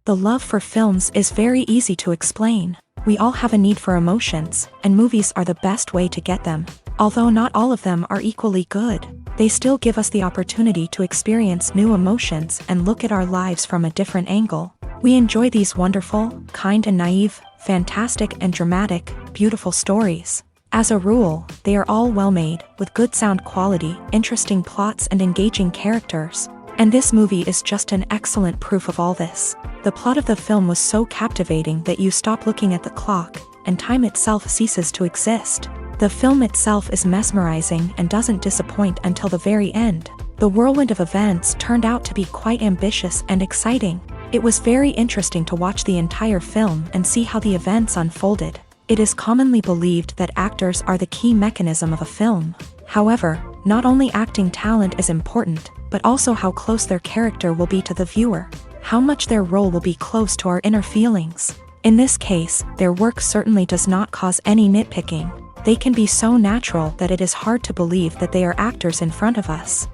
The love for films is very easy to explain. We all have a need for emotions, and movies are the best way to get them. Although not all of them are equally good, they still give us the opportunity to experience new emotions and look at our lives from a different angle. We enjoy these wonderful, kind and naive, fantastic and dramatic, beautiful stories. As a rule, they are all well made, with good sound quality, interesting plots and engaging characters. And this movie is just an excellent proof of all this. The plot of the film was so captivating that you stop looking at the clock, and time itself ceases to exist. The film itself is mesmerizing and doesn't disappoint until the very end. The whirlwind of events turned out to be quite ambitious and exciting. It was very interesting to watch the entire film and see how the events unfolded. It is commonly believed that actors are the key mechanism of a film. However, not only acting talent is important, but also how close their character will be to the viewer. How much their role will be close to our inner feelings. In this case, their work certainly does not cause any nitpicking. They can be so natural that it is hard to believe that they are actors in front of us.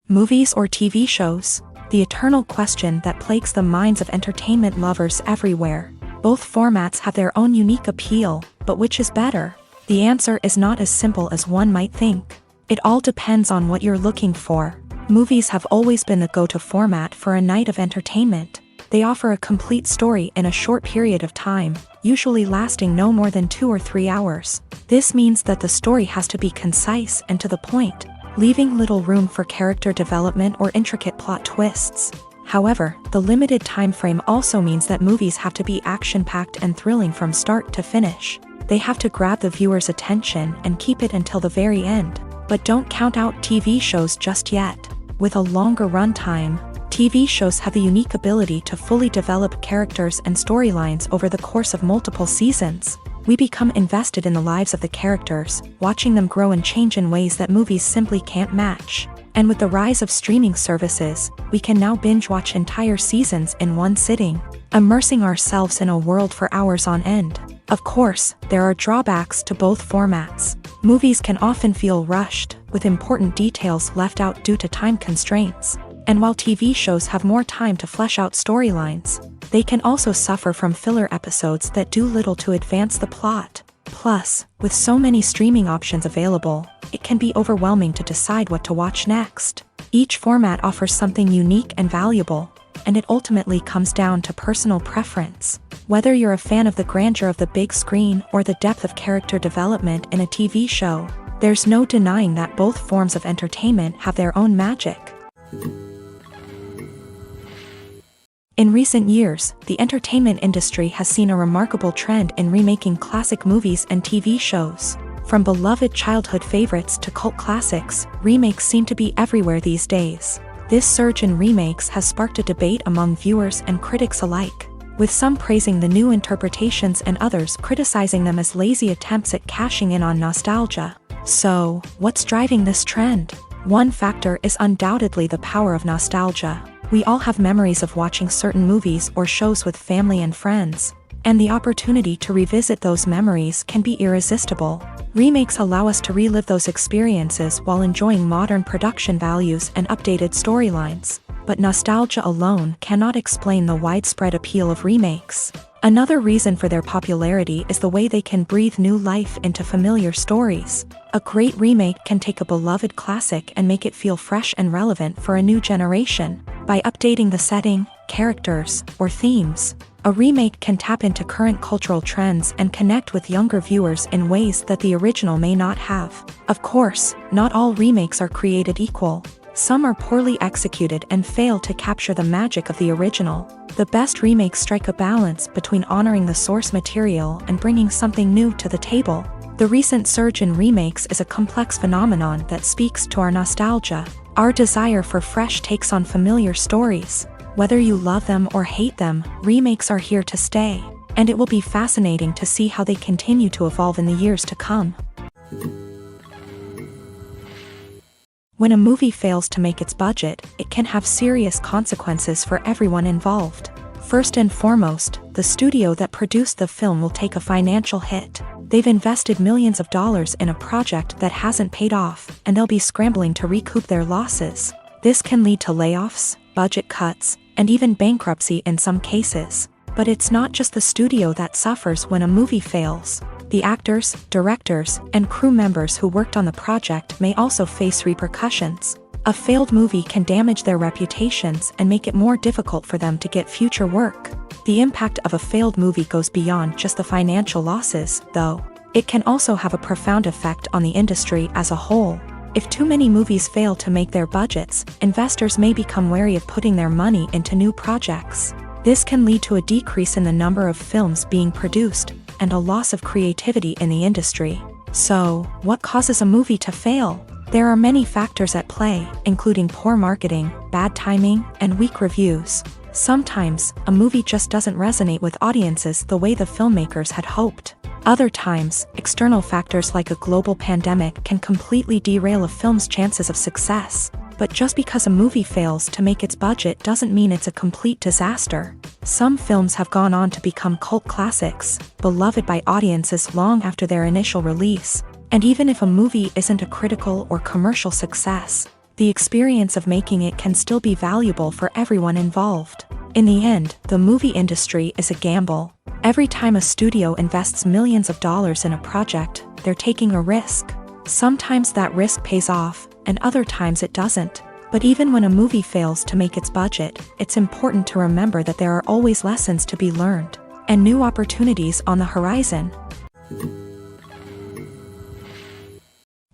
Movies or TV shows? The eternal question that plagues the minds of entertainment lovers everywhere. Both formats have their own unique appeal, but which is better? The answer is not as simple as one might think. It all depends on what you're looking for. Movies have always been the go-to format for a night of entertainment. They offer a complete story in a short period of time, usually lasting no more than 2 or 3 hours. This means that the story has to be concise and to the point, leaving little room for character development or intricate plot twists. However, the limited time frame also means that movies have to be action-packed and thrilling from start to finish. They have to grab the viewer's attention and keep it until the very end. But don't count out TV shows just yet. With a longer runtime, TV shows have the unique ability to fully develop characters and storylines over the course of multiple seasons. We become invested in the lives of the characters, watching them grow and change in ways that movies simply can't match. And with the rise of streaming services, we can now binge-watch entire seasons in one sitting, immersing ourselves in a world for hours on end. Of course, there are drawbacks to both formats. Movies can often feel rushed, with important details left out due to time constraints. And while TV shows have more time to flesh out storylines, they can also suffer from filler episodes that do little to advance the plot. Plus, with so many streaming options available, it can be overwhelming to decide what to watch next. Each format offers something unique and valuable, and it ultimately comes down to personal preference. Whether you're a fan of the grandeur of the big screen or the depth of character development in a TV show, there's no denying that both forms of entertainment have their own magic. In recent years, the entertainment industry has seen a remarkable trend in remaking classic movies and TV shows. From beloved childhood favorites to cult classics, remakes seem to be everywhere these days. This surge in remakes has sparked a debate among viewers and critics alike, with some praising the new interpretations and others criticizing them as lazy attempts at cashing in on nostalgia. So, what's driving this trend? One factor is undoubtedly the power of nostalgia. We all have memories of watching certain movies or shows with family and friends, and the opportunity to revisit those memories can be irresistible. Remakes allow us to relive those experiences while enjoying modern production values and updated storylines. But nostalgia alone cannot explain the widespread appeal of remakes. Another reason for their popularity is the way they can breathe new life into familiar stories. A great remake can take a beloved classic and make it feel fresh and relevant for a new generation. By updating the setting, characters, or themes, a remake can tap into current cultural trends and connect with younger viewers in ways that the original may not have. Of course, not all remakes are created equal. Some are poorly executed and fail to capture the magic of the original. The best remakes strike a balance between honoring the source material and bringing something new to the table. The recent surge in remakes is a complex phenomenon that speaks to our nostalgia, our desire for fresh takes on familiar stories. Whether you love them or hate them, remakes are here to stay, and it will be fascinating to see how they continue to evolve in the years to come. When a movie fails to make its budget, it can have serious consequences for everyone involved. First and foremost, the studio that produced the film will take a financial hit. They've invested millions of dollars in a project that hasn't paid off, and they'll be scrambling to recoup their losses. This can lead to layoffs, budget cuts, and even bankruptcy in some cases. But it's not just the studio that suffers when a movie fails. The actors, directors, and crew members who worked on the project may also face repercussions. A failed movie can damage their reputations and make it more difficult for them to get future work. The impact of a failed movie goes beyond just the financial losses, though. It can also have a profound effect on the industry as a whole. If too many movies fail to make their budgets, investors may become wary of putting their money into new projects. This can lead to a decrease in the number of films being produced, and a loss of creativity in the industry. So, what causes a movie to fail? There are many factors at play, including poor marketing, bad timing, and weak reviews. Sometimes, a movie just doesn't resonate with audiences the way the filmmakers had hoped. Other times, external factors like a global pandemic can completely derail a film's chances of success. But just because a movie fails to make its budget doesn't mean it's a complete disaster. Some films have gone on to become cult classics, beloved by audiences long after their initial release. And even if a movie isn't a critical or commercial success, the experience of making it can still be valuable for everyone involved. In the end, the movie industry is a gamble. Every time a studio invests millions of dollars in a project, they're taking a risk. Sometimes that risk pays off, and other times it doesn't. But even when a movie fails to make its budget, it's important to remember that there are always lessons to be learned, and new opportunities on the horizon.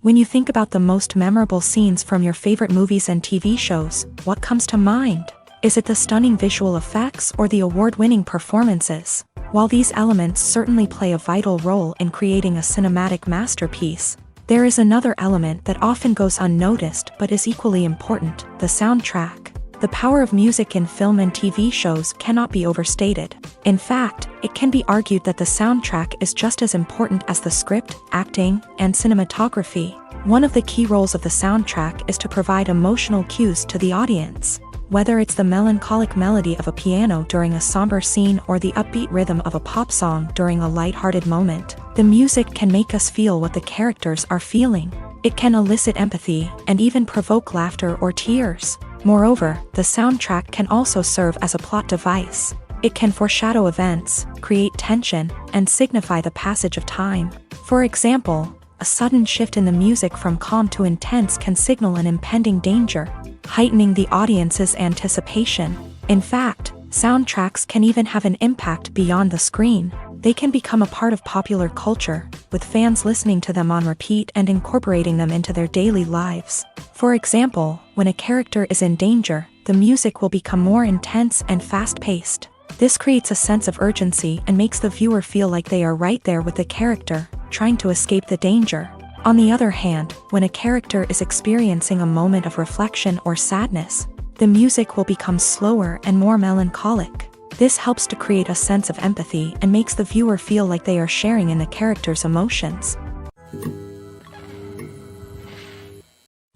When you think about the most memorable scenes from your favorite movies and TV shows, what comes to mind? Is it the stunning visual effects or the award-winning performances? While these elements certainly play a vital role in creating a cinematic masterpiece, there is another element that often goes unnoticed but is equally important: the soundtrack. The power of music in film and TV shows cannot be overstated. In fact, it can be argued that the soundtrack is just as important as the script, acting, and cinematography. One of the key roles of the soundtrack is to provide emotional cues to the audience. Whether it's the melancholic melody of a piano during a somber scene or the upbeat rhythm of a pop song during a lighthearted moment, the music can make us feel what the characters are feeling. It can elicit empathy and even provoke laughter or tears. Moreover, the soundtrack can also serve as a plot device. It can foreshadow events, create tension, and signify the passage of time. For example, a sudden shift in the music from calm to intense can signal an impending danger, heightening the audience's anticipation. In fact, soundtracks can even have an impact beyond the screen. They can become a part of popular culture, with fans listening to them on repeat and incorporating them into their daily lives. For example, when a character is in danger, the music will become more intense and fast-paced. This creates a sense of urgency and makes the viewer feel like they are right there with the character, trying to escape the danger. On the other hand, when a character is experiencing a moment of reflection or sadness, the music will become slower and more melancholic. This helps to create a sense of empathy and makes the viewer feel like they are sharing in the character's emotions.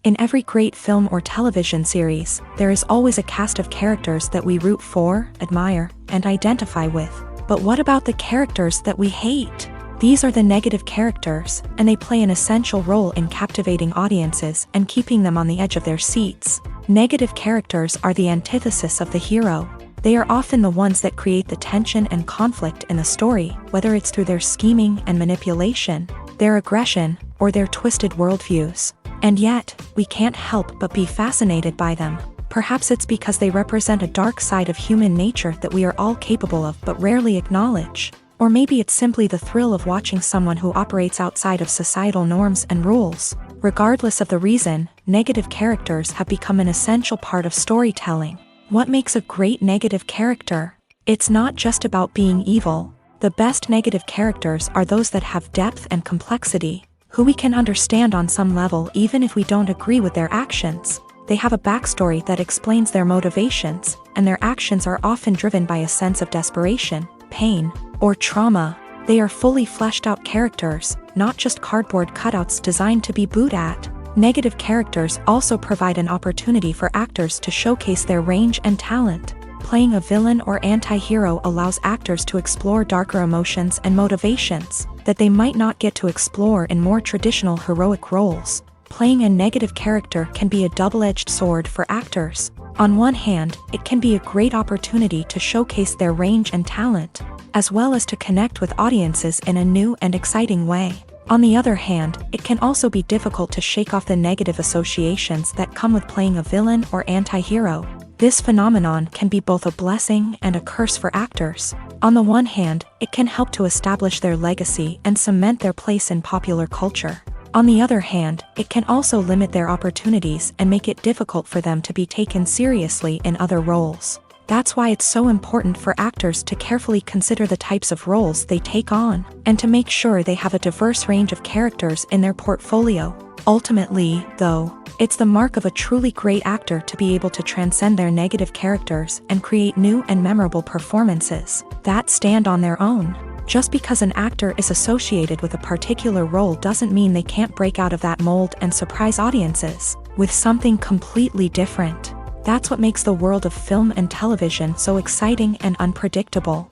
In every great film or television series, there is always a cast of characters that we root for, admire, and identify with. But what about the characters that we hate? These are the negative characters, and they play an essential role in captivating audiences and keeping them on the edge of their seats. Negative characters are the antithesis of the hero. They are often the ones that create the tension and conflict in the story, whether it's through their scheming and manipulation, their aggression, or their twisted worldviews. And yet, we can't help but be fascinated by them. Perhaps it's because they represent a dark side of human nature that we are all capable of but rarely acknowledge. Or maybe it's simply the thrill of watching someone who operates outside of societal norms and rules. Regardless of the reason, negative characters have become an essential part of storytelling. What makes a great negative character? It's not just about being evil. The best negative characters are those that have depth and complexity, who we can understand on some level even if we don't agree with their actions. They have a backstory that explains their motivations, and their actions are often driven by a sense of desperation, pain, or trauma. They are fully fleshed out characters, not just cardboard cutouts designed to be booed at. Negative characters also provide an opportunity for actors to showcase their range and talent. Playing a villain or anti-hero allows actors to explore darker emotions and motivations that they might not get to explore in more traditional heroic roles. Playing a negative character can be a double-edged sword for actors. On one hand, it can be a great opportunity to showcase their range and talent, as well as to connect with audiences in a new and exciting way. On the other hand, it can also be difficult to shake off the negative associations that come with playing a villain or anti-hero. This phenomenon can be both a blessing and a curse for actors. On the one hand, it can help to establish their legacy and cement their place in popular culture. On the other hand, it can also limit their opportunities and make it difficult for them to be taken seriously in other roles. That's why it's so important for actors to carefully consider the types of roles they take on, and to make sure they have a diverse range of characters in their portfolio. Ultimately, though, it's the mark of a truly great actor to be able to transcend their negative characters and create new and memorable performances that stand on their own. Just because an actor is associated with a particular role doesn't mean they can't break out of that mold and surprise audiences with something completely different. That's what makes the world of film and television so exciting and unpredictable.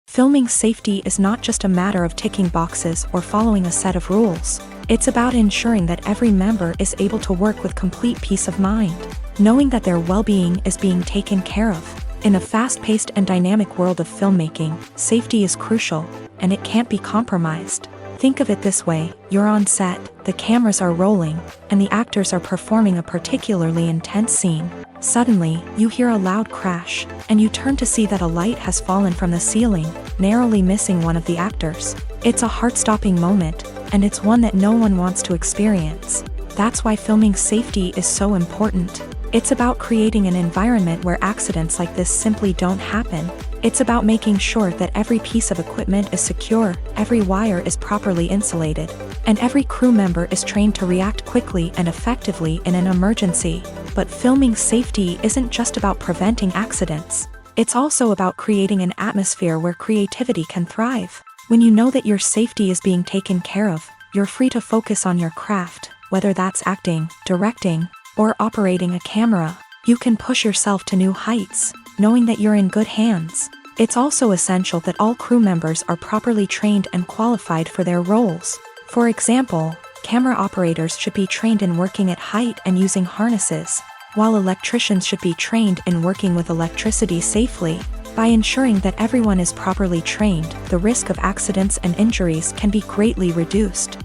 Filming safety is not just a matter of ticking boxes or following a set of rules. It's about ensuring that every member is able to work with complete peace of mind, knowing that their well-being is being taken care of. In a fast-paced and dynamic world of filmmaking, safety is crucial, and it can't be compromised. Think of it this way: you're on set, the cameras are rolling, and the actors are performing a particularly intense scene. Suddenly, you hear a loud crash, and you turn to see that a light has fallen from the ceiling, narrowly missing one of the actors. It's a heart-stopping moment, and it's one that no one wants to experience. That's why filming safety is so important. It's about creating an environment where accidents like this simply don't happen. It's about making sure that every piece of equipment is secure, every wire is properly insulated, and every crew member is trained to react quickly and effectively in an emergency. But filming safety isn't just about preventing accidents. It's also about creating an atmosphere where creativity can thrive. When you know that your safety is being taken care of, you're free to focus on your craft, whether that's acting, directing, or operating a camera. You can push yourself to new heights, knowing that you're in good hands. It's also essential that all crew members are properly trained and qualified for their roles. For example, camera operators should be trained in working at height and using harnesses, while electricians should be trained in working with electricity safely. By ensuring that everyone is properly trained, the risk of accidents and injuries can be greatly reduced.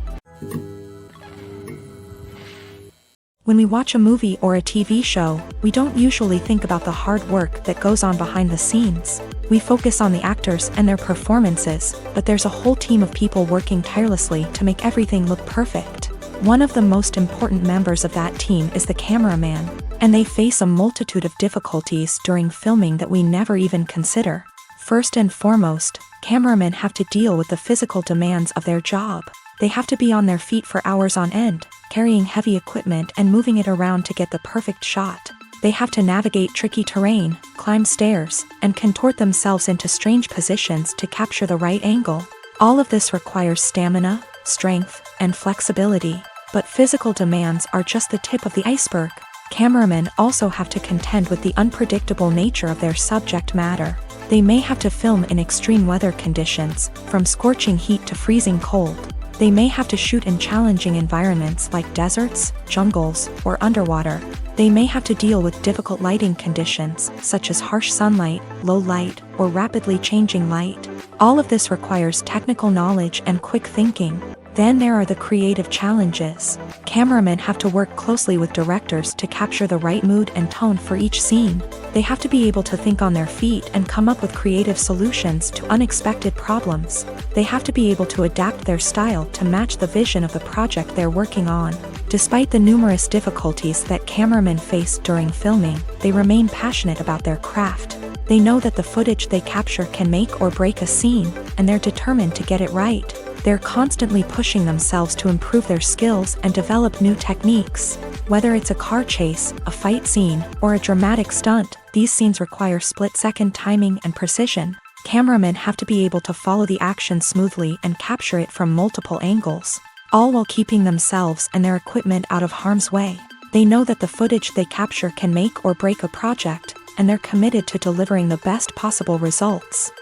When we watch a movie or a TV show, we don't usually think about the hard work that goes on behind the scenes. We focus on the actors and their performances, but there's a whole team of people working tirelessly to make everything look perfect. One of the most important members of that team is the cameraman, and they face a multitude of difficulties during filming that we never even consider. First and foremost, cameramen have to deal with the physical demands of their job. They have to be on their feet for hours on end, carrying heavy equipment and moving it around to get the perfect shot. They have to navigate tricky terrain, climb stairs, and contort themselves into strange positions to capture the right angle. All of this requires stamina, strength, and flexibility. But physical demands are just the tip of the iceberg. Cameramen also have to contend with the unpredictable nature of their subject matter. They may have to film in extreme weather conditions, from scorching heat to freezing cold. They may have to shoot in challenging environments like deserts, jungles, or underwater. They may have to deal with difficult lighting conditions, such as harsh sunlight, low light, or rapidly changing light. All of this requires technical knowledge and quick thinking. Then there are the creative challenges. Cameramen have to work closely with directors to capture the right mood and tone for each scene. They have to be able to think on their feet and come up with creative solutions to unexpected problems. They have to be able to adapt their style to match the vision of the project they're working on. Despite the numerous difficulties that cameramen face during filming, they remain passionate about their craft. They know that the footage they capture can make or break a scene, and they're determined to get it right. They're constantly pushing themselves to improve their skills and develop new techniques. Whether it's a car chase, a fight scene, or a dramatic stunt, these scenes require split-second timing and precision. Cameramen have to be able to follow the action smoothly and capture it from multiple angles, all while keeping themselves and their equipment out of harm's way. They know that the footage they capture can make or break a project, and they're committed to delivering the best possible results.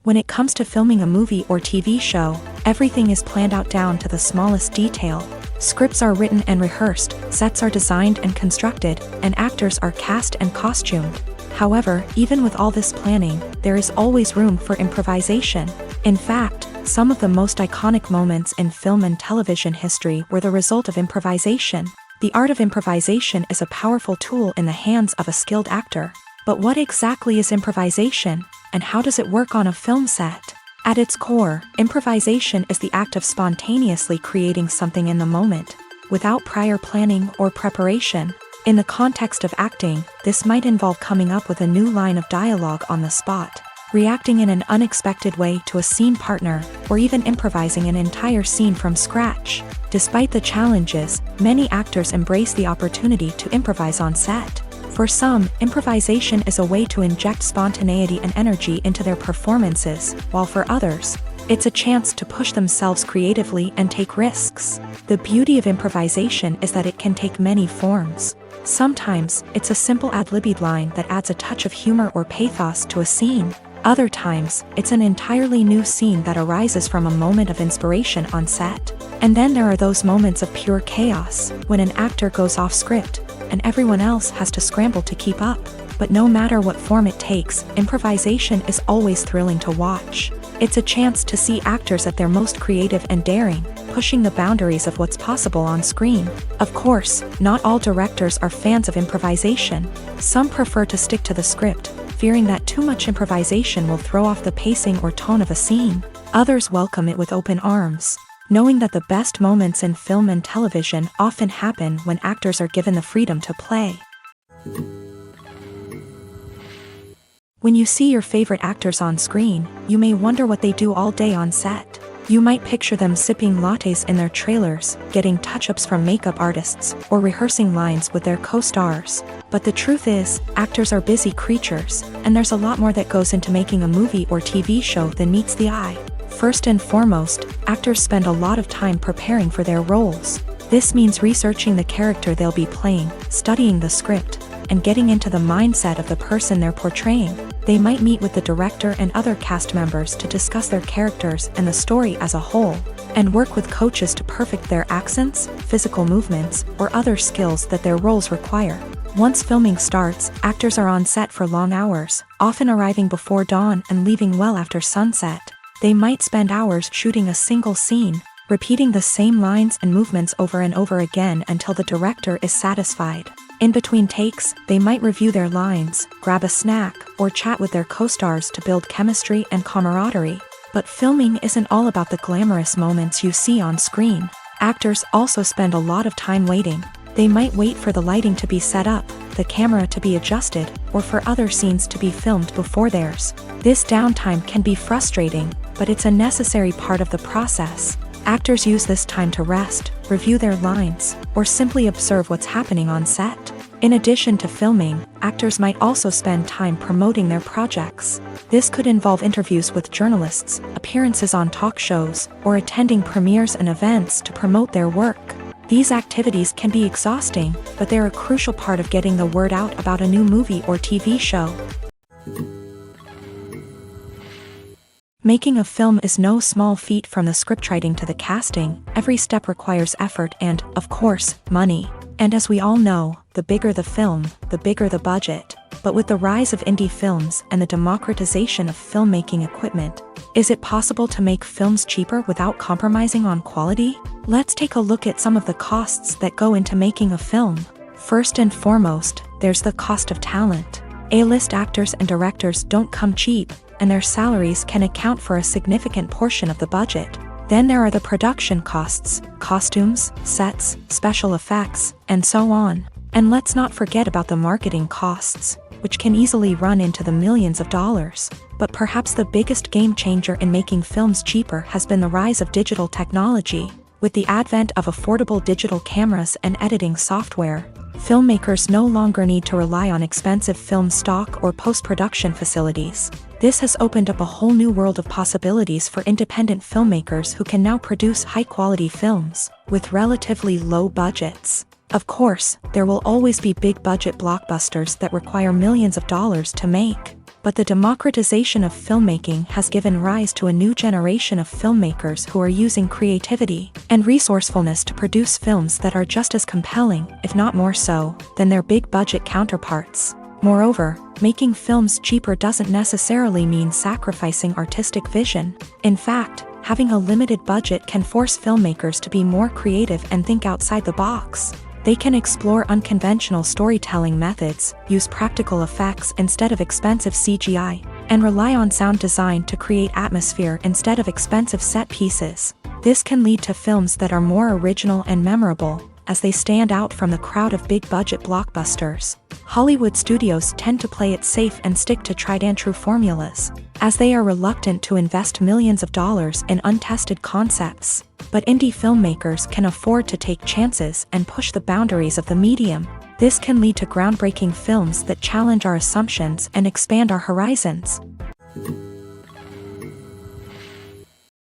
When it comes to filming a movie or TV show, everything is planned out down to the smallest detail. Scripts are written and rehearsed, sets are designed and constructed, and actors are cast and costumed. However, even with all this planning, there is always room for improvisation. In fact, some of the most iconic moments in film and television history were the result of improvisation. The art of improvisation is a powerful tool in the hands of a skilled actor. But what exactly is improvisation, and how does it work on a film set? At its core, improvisation is the act of spontaneously creating something in the moment, without prior planning or preparation. In the context of acting, this might involve coming up with a new line of dialogue on the spot, reacting in an unexpected way to a scene partner, or even improvising an entire scene from scratch. Despite the challenges, many actors embrace the opportunity to improvise on set. For some, improvisation is a way to inject spontaneity and energy into their performances, while for others, it's a chance to push themselves creatively and take risks. The beauty of improvisation is that it can take many forms. Sometimes, it's a simple ad-libbed line that adds a touch of humor or pathos to a scene. Other times, it's an entirely new scene that arises from a moment of inspiration on set. And then there are those moments of pure chaos, when an actor goes off script, and everyone else has to scramble to keep up. But no matter what form it takes, improvisation is always thrilling to watch. It's a chance to see actors at their most creative and daring, pushing the boundaries of what's possible on screen. Of course, not all directors are fans of improvisation. Some prefer to stick to the script, fearing that too much improvisation will throw off the pacing or tone of a scene. Others welcome it with open arms, knowing that the best moments in film and television often happen when actors are given the freedom to play. When you see your favorite actors on screen, you may wonder what they do all day on set. You might picture them sipping lattes in their trailers, getting touch-ups from makeup artists, or rehearsing lines with their co-stars. But the truth is, actors are busy creatures, and there's a lot more that goes into making a movie or TV show than meets the eye. First and foremost, actors spend a lot of time preparing for their roles. This means researching the character they'll be playing, studying the script, and getting into the mindset of the person they're portraying. They might meet with the director and other cast members to discuss their characters and the story as a whole, and work with coaches to perfect their accents, physical movements, or other skills that their roles require. Once filming starts, actors are on set for long hours, often arriving before dawn and leaving well after sunset. They might spend hours shooting a single scene, repeating the same lines and movements over and over again until the director is satisfied. In between takes, they might review their lines, grab a snack, or chat with their co-stars to build chemistry and camaraderie. But filming isn't all about the glamorous moments you see on screen. Actors also spend a lot of time waiting. They might wait for the lighting to be set up, the camera to be adjusted, or for other scenes to be filmed before theirs. This downtime can be frustrating, but it's a necessary part of the process. Actors use this time to rest, review their lines, or simply observe what's happening on set. In addition to filming, actors might also spend time promoting their projects. This could involve interviews with journalists, appearances on talk shows, or attending premieres and events to promote their work. These activities can be exhausting, but they're a crucial part of getting the word out about a new movie or TV show. Making a film is no small feat. From the scriptwriting to the casting, every step requires effort and, of course, money. And as we all know, the bigger the film, the bigger the budget. But with the rise of indie films and the democratization of filmmaking equipment, is it possible to make films cheaper without compromising on quality? Let's take a look at some of the costs that go into making a film. First and foremost, there's the cost of talent. A-list actors and directors don't come cheap, and their salaries can account for a significant portion of the budget. Then there are the production costs, costumes, sets, special effects, and so on. And let's not forget about the marketing costs, which can easily run into the millions of dollars. But perhaps the biggest game changer in making films cheaper has been the rise of digital technology. With the advent of affordable digital cameras and editing software, filmmakers no longer need to rely on expensive film stock or post-production facilities. This has opened up a whole new world of possibilities for independent filmmakers who can now produce high-quality films with relatively low budgets. Of course, there will always be big-budget blockbusters that require millions of dollars to make. But the democratization of filmmaking has given rise to a new generation of filmmakers who are using creativity and resourcefulness to produce films that are just as compelling, if not more so, than their big-budget counterparts. Moreover, making films cheaper doesn't necessarily mean sacrificing artistic vision. In fact, having a limited budget can force filmmakers to be more creative and think outside the box. They can explore unconventional storytelling methods, use practical effects instead of expensive CGI, and rely on sound design to create atmosphere instead of expensive set pieces. This can lead to films that are more original and memorable, as they stand out from the crowd of big-budget blockbusters. Hollywood studios tend to play it safe and stick to tried-and-true formulas, as they are reluctant to invest millions of dollars in untested concepts. But indie filmmakers can afford to take chances and push the boundaries of the medium. This can lead to groundbreaking films that challenge our assumptions and expand our horizons.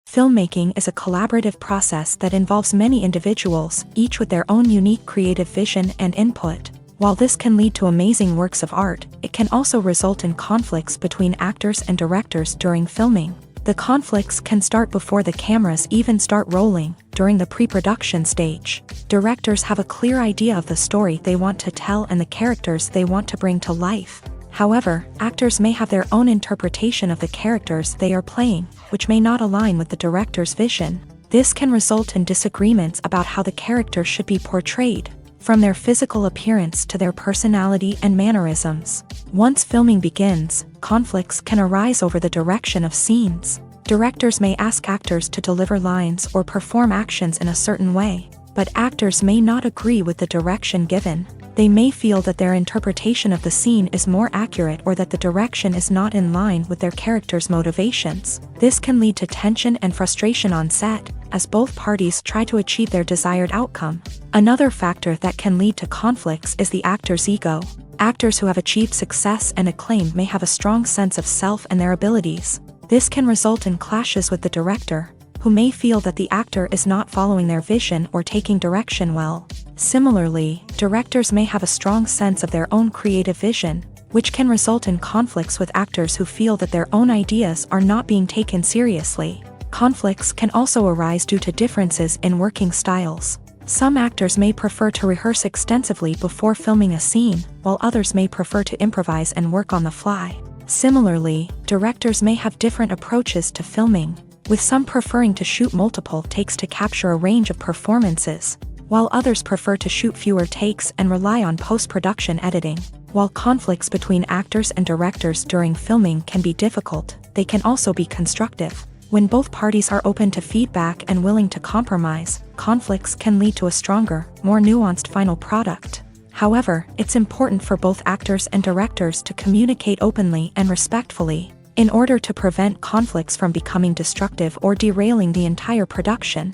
Filmmaking is a collaborative process that involves many individuals, each with their own unique creative vision and input. While this can lead to amazing works of art, it can also result in conflicts between actors and directors during filming. The conflicts can start before the cameras even start rolling, during the pre-production stage. Directors have a clear idea of the story they want to tell and the characters they want to bring to life. However, actors may have their own interpretation of the characters they are playing, which may not align with the director's vision. This can result in disagreements about how the character should be portrayed, from their physical appearance to their personality and mannerisms. Once filming begins, conflicts can arise over the direction of scenes. Directors may ask actors to deliver lines or perform actions in a certain way, but actors may not agree with the direction given. They may feel that their interpretation of the scene is more accurate or that the direction is not in line with their character's motivations. This can lead to tension and frustration on set, as both parties try to achieve their desired outcome. Another factor that can lead to conflicts is the actor's ego. Actors who have achieved success and acclaim may have a strong sense of self and their abilities. This can result in clashes with the director, who may feel that the actor is not following their vision or taking direction well. Similarly, directors may have a strong sense of their own creative vision, which can result in conflicts with actors who feel that their own ideas are not being taken seriously. Conflicts can also arise due to differences in working styles. Some actors may prefer to rehearse extensively before filming a scene, while others may prefer to improvise and work on the fly. Similarly, directors may have different approaches to filming, with some preferring to shoot multiple takes to capture a range of performances, while others prefer to shoot fewer takes and rely on post-production editing. While conflicts between actors and directors during filming can be difficult, they can also be constructive. When both parties are open to feedback and willing to compromise, conflicts can lead to a stronger, more nuanced final product. However, it's important for both actors and directors to communicate openly and respectfully, in order to prevent conflicts from becoming destructive or derailing the entire production.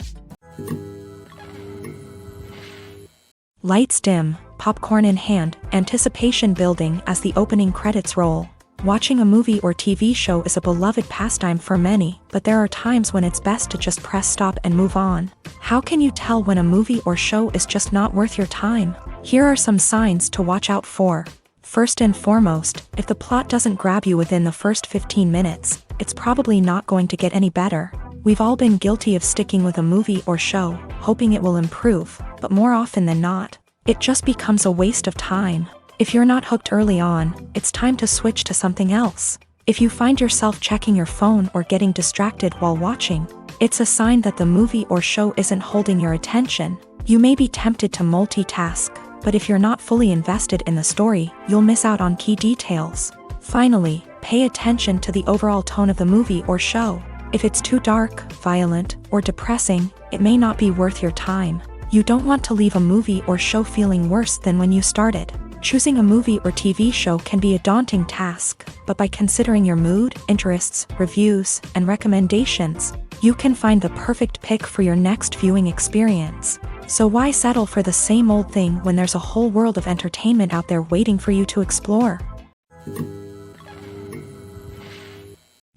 Lights dim, popcorn in hand, anticipation building as the opening credits roll. Watching a movie or TV show is a beloved pastime for many, but there are times when it's best to just press stop and move on. How can you tell when a movie or show is just not worth your time? Here are some signs to watch out for. First and foremost, if the plot doesn't grab you within the first 15 minutes, it's probably not going to get any better. We've all been guilty of sticking with a movie or show, hoping it will improve, but more often than not, it just becomes a waste of time. If you're not hooked early on, it's time to switch to something else. If you find yourself checking your phone or getting distracted while watching, it's a sign that the movie or show isn't holding your attention. You may be tempted to multitask, but if you're not fully invested in the story, you'll miss out on key details. Finally, pay attention to the overall tone of the movie or show. If it's too dark, violent, or depressing, it may not be worth your time. You don't want to leave a movie or show feeling worse than when you started. Choosing a movie or TV show can be a daunting task, but by considering your mood, interests, reviews, and recommendations, you can find the perfect pick for your next viewing experience. So why settle for the same old thing when there's a whole world of entertainment out there waiting for you to explore?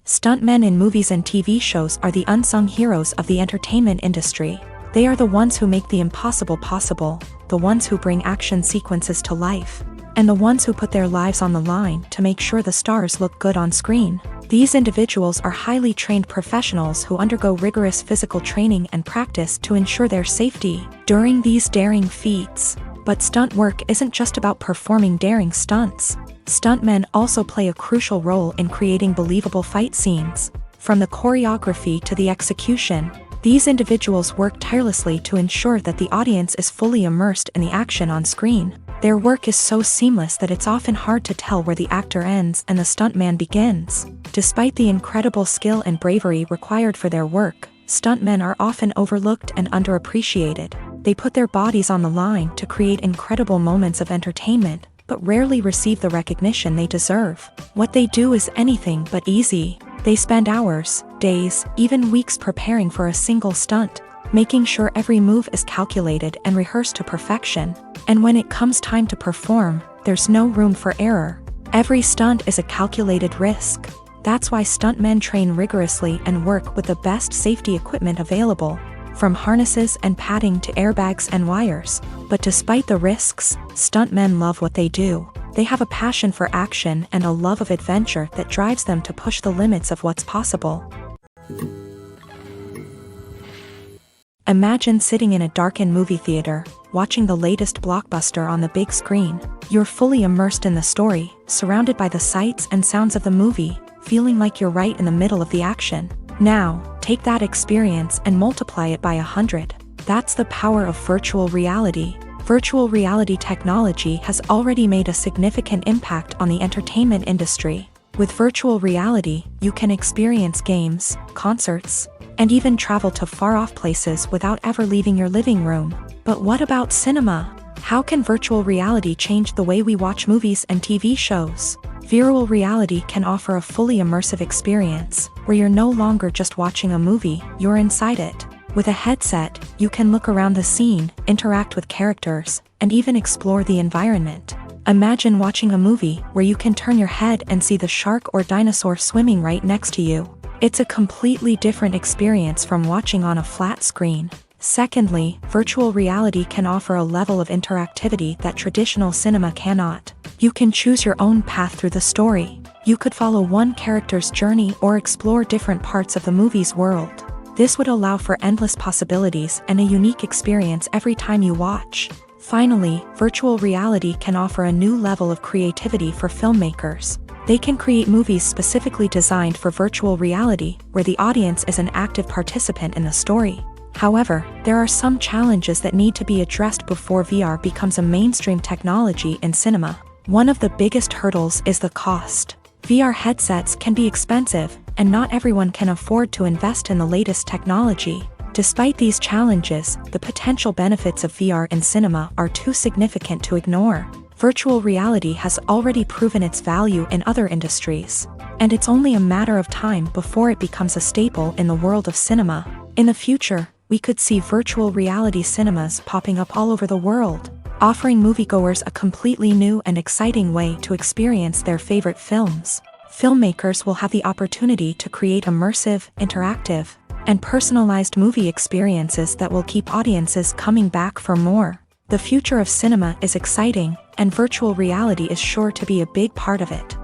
Stuntmen in movies and TV shows are the unsung heroes of the entertainment industry. They are the ones who make the impossible possible, the ones who bring action sequences to life. and the ones who put their lives on the line to make sure the stars look good on screen. These individuals are highly trained professionals who undergo rigorous physical training and practice to ensure their safety during these daring feats. But stunt work isn't just about performing daring stunts. Stuntmen also play a crucial role in creating believable fight scenes. From the choreography to the execution, these individuals work tirelessly to ensure that the audience is fully immersed in the action on screen. Their work is so seamless that it's often hard to tell where the actor ends and the stuntman begins. Despite the incredible skill and bravery required for their work, stuntmen are often overlooked and underappreciated. They put their bodies on the line to create incredible moments of entertainment, but rarely receive the recognition they deserve. What they do is anything but easy. They spend hours, days, even weeks preparing for a single stunt, making sure every move is calculated and rehearsed to perfection. And when it comes time to perform, there's no room for error. Every stunt is a calculated risk. That's why stuntmen train rigorously and work with the best safety equipment available, from harnesses and padding to airbags and wires. But despite the risks, stuntmen love what they do. They have a passion for action and a love of adventure that drives them to push the limits of what's possible. Imagine sitting in a darkened movie theater, watching the latest blockbuster on the big screen. You're fully immersed in the story, surrounded by the sights and sounds of the movie, feeling like you're right in the middle of the action. Now, take that experience and multiply it by 100. That's the power of virtual reality. Virtual reality technology has already made a significant impact on the entertainment industry. With virtual reality, you can experience games, concerts, and even travel to far-off places without ever leaving your living room. But what about cinema? How can virtual reality change the way we watch movies and TV shows? Virtual reality can offer a fully immersive experience, where you're no longer just watching a movie, you're inside it. With a headset, you can look around the scene, interact with characters, and even explore the environment. Imagine watching a movie where you can turn your head and see the shark or dinosaur swimming right next to you. It's a completely different experience from watching on a flat screen. Secondly, virtual reality can offer a level of interactivity that traditional cinema cannot. You can choose your own path through the story. You could follow one character's journey or explore different parts of the movie's world. This would allow for endless possibilities and a unique experience every time you watch. Finally, virtual reality can offer a new level of creativity for filmmakers. They can create movies specifically designed for virtual reality, where the audience is an active participant in the story. However, there are some challenges that need to be addressed before VR becomes a mainstream technology in cinema. One of the biggest hurdles is the cost. VR headsets can be expensive, and not everyone can afford to invest in the latest technology. Despite these challenges, the potential benefits of VR in cinema are too significant to ignore. Virtual reality has already proven its value in other industries, and it's only a matter of time before it becomes a staple in the world of cinema. In the future, we could see virtual reality cinemas popping up all over the world, offering moviegoers a completely new and exciting way to experience their favorite films. Filmmakers will have the opportunity to create immersive, interactive, and personalized movie experiences that will keep audiences coming back for more. The future of cinema is exciting, and virtual reality is sure to be a big part of it.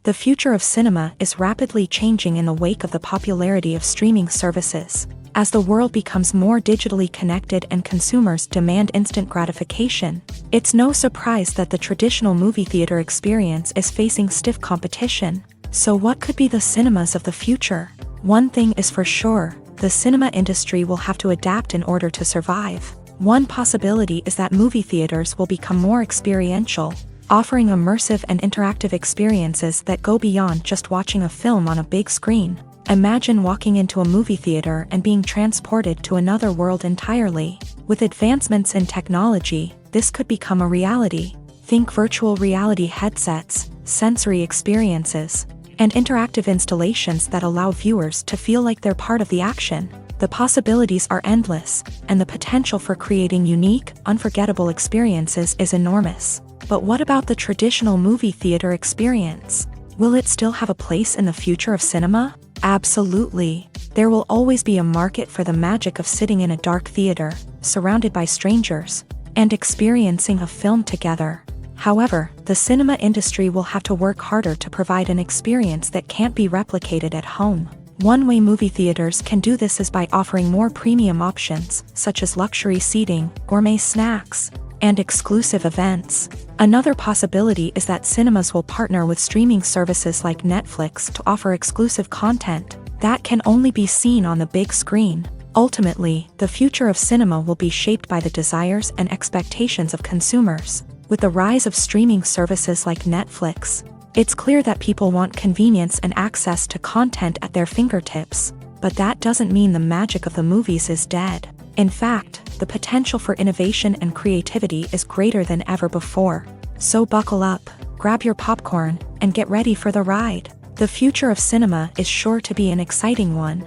The future of cinema is rapidly changing in the wake of the popularity of streaming services. As the world becomes more digitally connected and consumers demand instant gratification, it's no surprise that the traditional movie theater experience is facing stiff competition. So what could be the cinemas of the future? One thing is for sure, the cinema industry will have to adapt in order to survive. One possibility is that movie theaters will become more experiential, offering immersive and interactive experiences that go beyond just watching a film on a big screen. Imagine walking into a movie theater and being transported to another world entirely. With advancements in technology, this could become a reality. Think virtual reality headsets, sensory experiences, and interactive installations that allow viewers to feel like they're part of the action. The possibilities are endless, and the potential for creating unique, unforgettable experiences is enormous. But what about the traditional movie theater experience? Will it still have a place in the future of cinema? Absolutely. There will always be a market for the magic of sitting in a dark theater, surrounded by strangers, and experiencing a film together. However, the cinema industry will have to work harder to provide an experience that can't be replicated at home. One way movie theaters can do this is by offering more premium options, such as luxury seating, gourmet snacks, and exclusive events. Another possibility is that cinemas will partner with streaming services like Netflix to offer exclusive content that can only be seen on the big screen. Ultimately, the future of cinema will be shaped by the desires and expectations of consumers. With the rise of streaming services like Netflix, it's clear that people want convenience and access to content at their fingertips. But that doesn't mean the magic of the movies is dead. In fact, the potential for innovation and creativity is greater than ever before. So buckle up, grab your popcorn, and get ready for the ride. The future of cinema is sure to be an exciting one.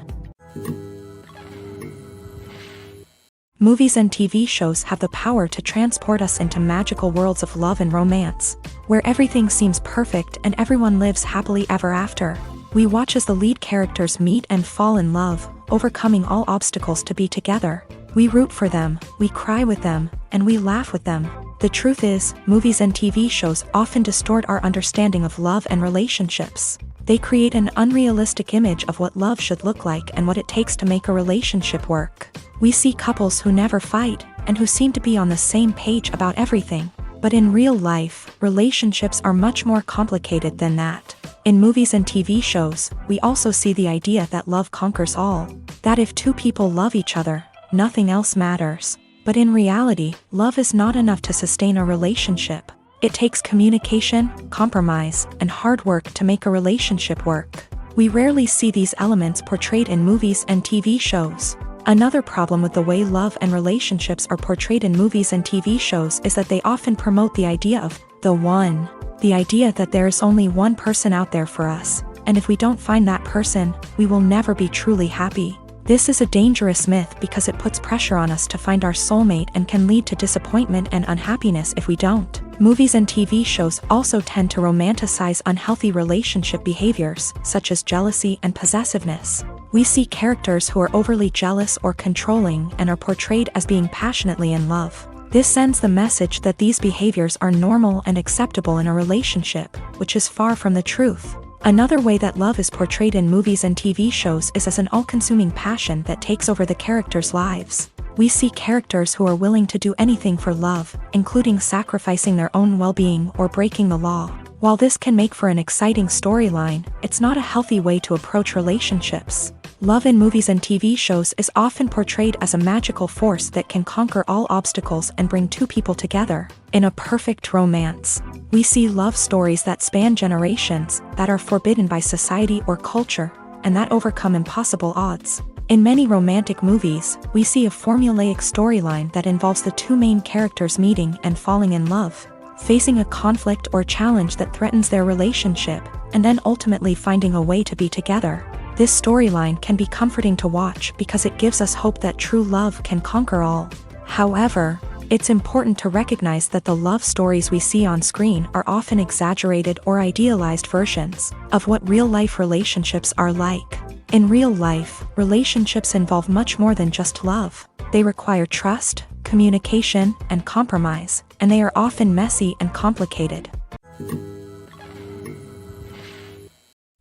Movies and TV shows have the power to transport us into magical worlds of love and romance, where everything seems perfect and everyone lives happily ever after. We watch as the lead characters meet and fall in love, overcoming all obstacles to be together. We root for them, we cry with them, and we laugh with them. The truth is, movies and TV shows often distort our understanding of love and relationships. They create an unrealistic image of what love should look like and what it takes to make a relationship work. We see couples who never fight, and who seem to be on the same page about everything. But in real life, relationships are much more complicated than that. In movies and TV shows, we also see the idea that love conquers all. That if two people love each other, nothing else matters. But in reality, love is not enough to sustain a relationship. It takes communication, compromise, and hard work to make a relationship work. We rarely see these elements portrayed in movies and TV shows. Another problem with the way love and relationships are portrayed in movies and TV shows is that they often promote the idea of the one. The idea that there is only one person out there for us, and if we don't find that person, we will never be truly happy. This is a dangerous myth because it puts pressure on us to find our soulmate and can lead to disappointment and unhappiness if we don't. Movies and TV shows also tend to romanticize unhealthy relationship behaviors, such as jealousy and possessiveness. We see characters who are overly jealous or controlling and are portrayed as being passionately in love. This sends the message that these behaviors are normal and acceptable in a relationship, which is far from the truth. Another way that love is portrayed in movies and TV shows is as an all-consuming passion that takes over the characters' lives. We see characters who are willing to do anything for love, including sacrificing their own well-being or breaking the law. While this can make for an exciting storyline, it's not a healthy way to approach relationships. Love in movies and TV shows is often portrayed as a magical force that can conquer all obstacles and bring two people together. In a perfect romance, we see love stories that span generations, that are forbidden by society or culture, and that overcome impossible odds. In many romantic movies, we see a formulaic storyline that involves the two main characters meeting and falling in love, facing a conflict or challenge that threatens their relationship, and then ultimately finding a way to be together. This storyline can be comforting to watch because it gives us hope that true love can conquer all. However, it's important to recognize that the love stories we see on screen are often exaggerated or idealized versions of what real-life relationships are like. In real life, relationships involve much more than just love. They require trust, communication, and compromise, and they are often messy and complicated.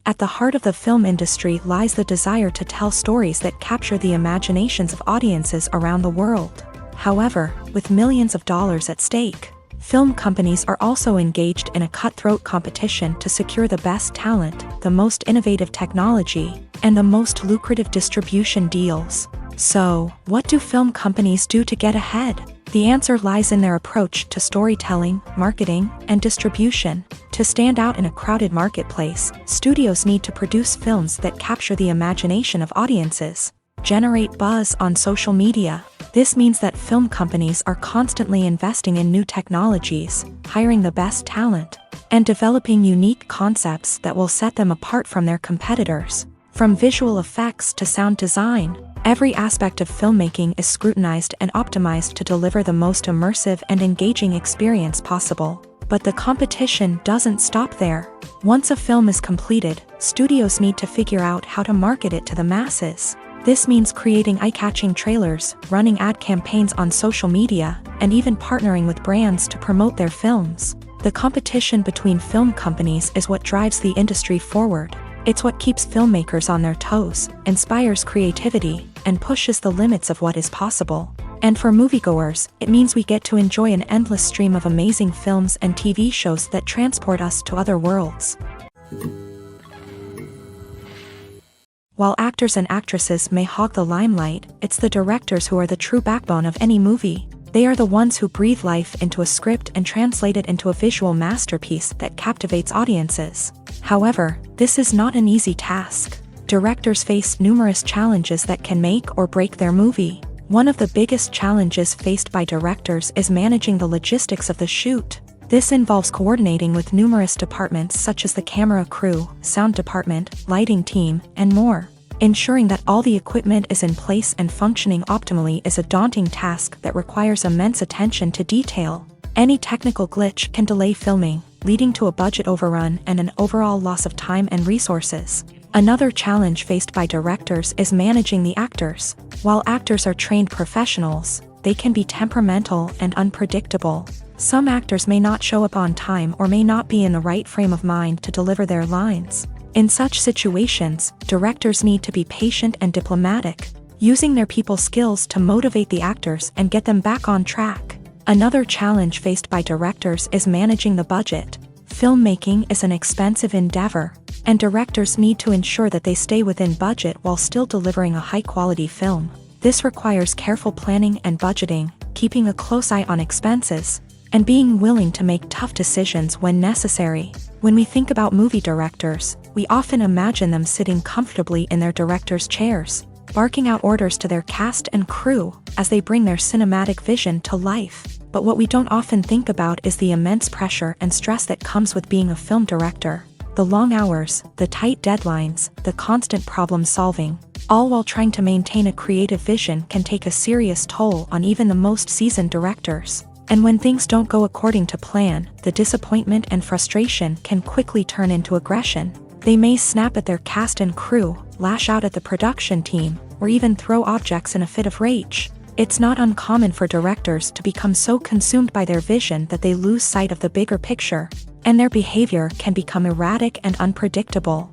At the heart of the film industry lies the desire to tell stories that capture the imaginations of audiences around the world. However, with millions of dollars at stake, film companies are also engaged in a cutthroat competition to secure the best talent, the most innovative technology, and the most lucrative distribution deals. So, what do film companies do to get ahead? The answer lies in their approach to storytelling, marketing, and distribution. To stand out in a crowded marketplace, studios need to produce films that capture the imagination of audiences, generate buzz on social media. This means that film companies are constantly investing in new technologies, hiring the best talent, and developing unique concepts that will set them apart from their competitors. From visual effects to sound design, every aspect of filmmaking is scrutinized and optimized to deliver the most immersive and engaging experience possible. But the competition doesn't stop there. Once a film is completed, studios need to figure out how to market it to the masses. This means creating eye-catching trailers, running ad campaigns on social media, and even partnering with brands to promote their films. The competition between film companies is what drives the industry forward. It's what keeps filmmakers on their toes, inspires creativity, and pushes the limits of what is possible. And for moviegoers, it means we get to enjoy an endless stream of amazing films and TV shows that transport us to other worlds. While actors and actresses may hog the limelight, it's the directors who are the true backbone of any movie. They are the ones who breathe life into a script and translate it into a visual masterpiece that captivates audiences. However, this is not an easy task. Directors face numerous challenges that can make or break their movie. One of the biggest challenges faced by directors is managing the logistics of the shoot. This involves coordinating with numerous departments such as the camera crew, sound department, lighting team, and more. Ensuring that all the equipment is in place and functioning optimally is a daunting task that requires immense attention to detail. Any technical glitch can delay filming, leading to a budget overrun and an overall loss of time and resources. Another challenge faced by directors is managing the actors. While actors are trained professionals, they can be temperamental and unpredictable. Some actors may not show up on time or may not be in the right frame of mind to deliver their lines. In such situations, directors need to be patient and diplomatic, using their people skills to motivate the actors and get them back on track. Another challenge faced by directors is managing the budget. Filmmaking is an expensive endeavor, and directors need to ensure that they stay within budget while still delivering a high-quality film. This requires careful planning and budgeting, keeping a close eye on expenses, and being willing to make tough decisions when necessary. When we think about movie directors, we often imagine them sitting comfortably in their director's chairs, barking out orders to their cast and crew as they bring their cinematic vision to life. But what we don't often think about is the immense pressure and stress that comes with being a film director. The long hours, the tight deadlines, the constant problem solving, all while trying to maintain a creative vision can take a serious toll on even the most seasoned directors. And when things don't go according to plan, the disappointment and frustration can quickly turn into aggression. They may snap at their cast and crew, lash out at the production team, or even throw objects in a fit of rage. It's not uncommon for directors to become so consumed by their vision that they lose sight of the bigger picture, and their behavior can become erratic and unpredictable.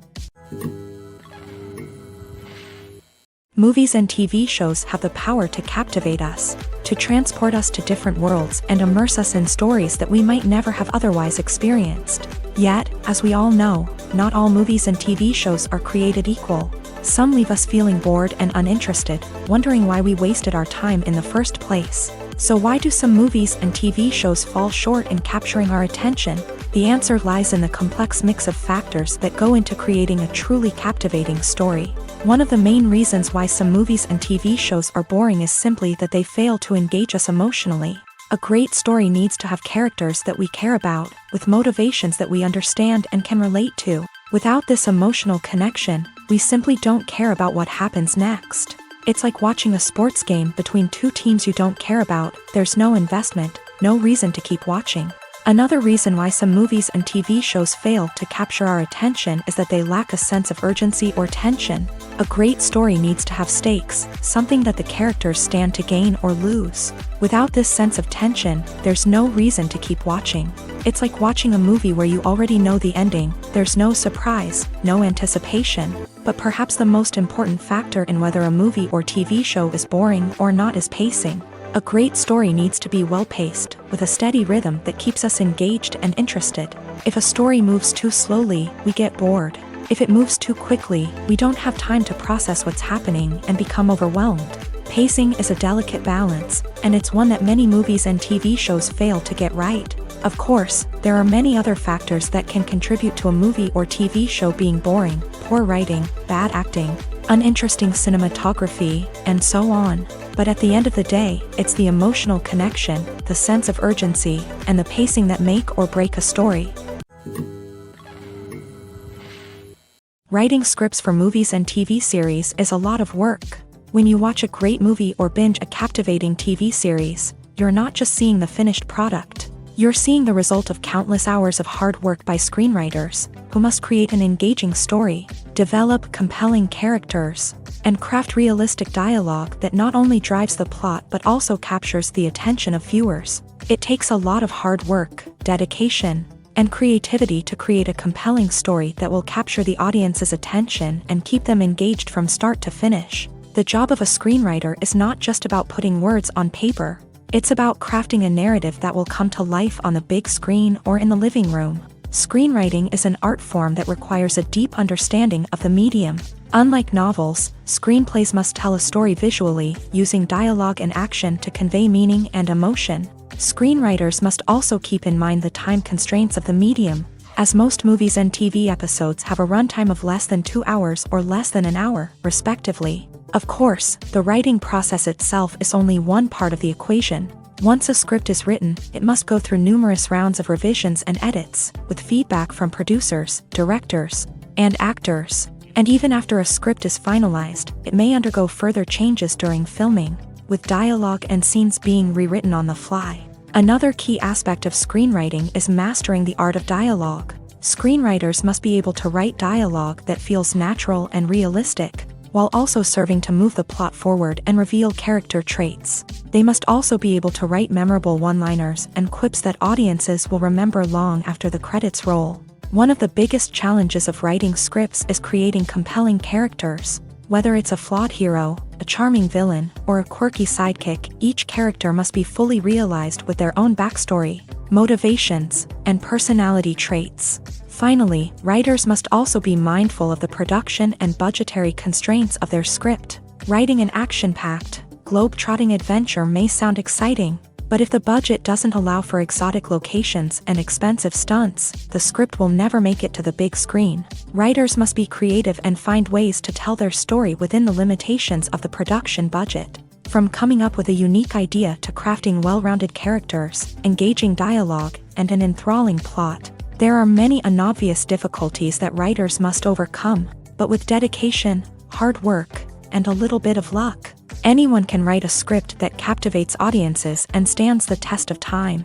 Movies and TV shows have the power to captivate us, to transport us to different worlds and immerse us in stories that we might never have otherwise experienced. Yet, as we all know, not all movies and TV shows are created equal. Some leave us feeling bored and uninterested, wondering why we wasted our time in the first place. So why do some movies and TV shows fall short in capturing our attention? The answer lies in the complex mix of factors that go into creating a truly captivating story. One of the main reasons why some movies and TV shows are boring is simply that they fail to engage us emotionally. A great story needs to have characters that we care about, with motivations that we understand and can relate to. Without this emotional connection, we simply don't care about what happens next. It's like watching a sports game between two teams you don't care about. There's no investment, no reason to keep watching. Another reason why some movies and TV shows fail to capture our attention is that they lack a sense of urgency or tension. A great story needs to have stakes, something that the characters stand to gain or lose. Without this sense of tension, there's no reason to keep watching. It's like watching a movie where you already know the ending. There's no surprise, no anticipation. But perhaps the most important factor in whether a movie or TV show is boring or not is pacing. A great story needs to be well-paced, with a steady rhythm that keeps us engaged and interested. If a story moves too slowly, we get bored. If it moves too quickly, we don't have time to process what's happening and become overwhelmed. Pacing is a delicate balance, and it's one that many movies and TV shows fail to get right. Of course, there are many other factors that can contribute to a movie or TV show being boring: poor writing, bad acting, uninteresting cinematography, and so on. But at the end of the day, it's the emotional connection, the sense of urgency, and the pacing that make or break a story. Writing scripts for movies and TV series is a lot of work. When you watch a great movie or binge a captivating TV series, you're not just seeing the finished product. You're seeing the result of countless hours of hard work by screenwriters, who must create an engaging story, develop compelling characters, and craft realistic dialogue that not only drives the plot but also captures the attention of viewers. It takes a lot of hard work, dedication, and creativity to create a compelling story that will capture the audience's attention and keep them engaged from start to finish. The job of a screenwriter is not just about putting words on paper. It's about crafting a narrative that will come to life on the big screen or in the living room. Screenwriting is an art form that requires a deep understanding of the medium. Unlike novels, screenplays must tell a story visually, using dialogue and action to convey meaning and emotion. Screenwriters must also keep in mind the time constraints of the medium, as most movies and TV episodes have a runtime of less than 2 hours or less than an hour, respectively. Of course, the writing process itself is only one part of the equation. Once a script is written, it must go through numerous rounds of revisions and edits, with feedback from producers, directors, and actors. And even after a script is finalized, it may undergo further changes during filming, with dialogue and scenes being rewritten on the fly. Another key aspect of screenwriting is mastering the art of dialogue. Screenwriters must be able to write dialogue that feels natural and realistic, while also serving to move the plot forward and reveal character traits. They must also be able to write memorable one-liners and quips that audiences will remember long after the credits roll. One of the biggest challenges of writing scripts is creating compelling characters. Whether it's a flawed hero, a charming villain, or a quirky sidekick, each character must be fully realized with their own backstory, motivations, and personality traits. Finally, writers must also be mindful of the production and budgetary constraints of their script. Writing an action-packed, globe-trotting adventure may sound exciting, but if the budget doesn't allow for exotic locations and expensive stunts, the script will never make it to the big screen. Writers must be creative and find ways to tell their story within the limitations of the production budget. From coming up with a unique idea to crafting well-rounded characters, engaging dialogue, and an enthralling plot, there are many unobvious difficulties that writers must overcome, but with dedication, hard work, and a little bit of luck, anyone can write a script that captivates audiences and stands the test of time.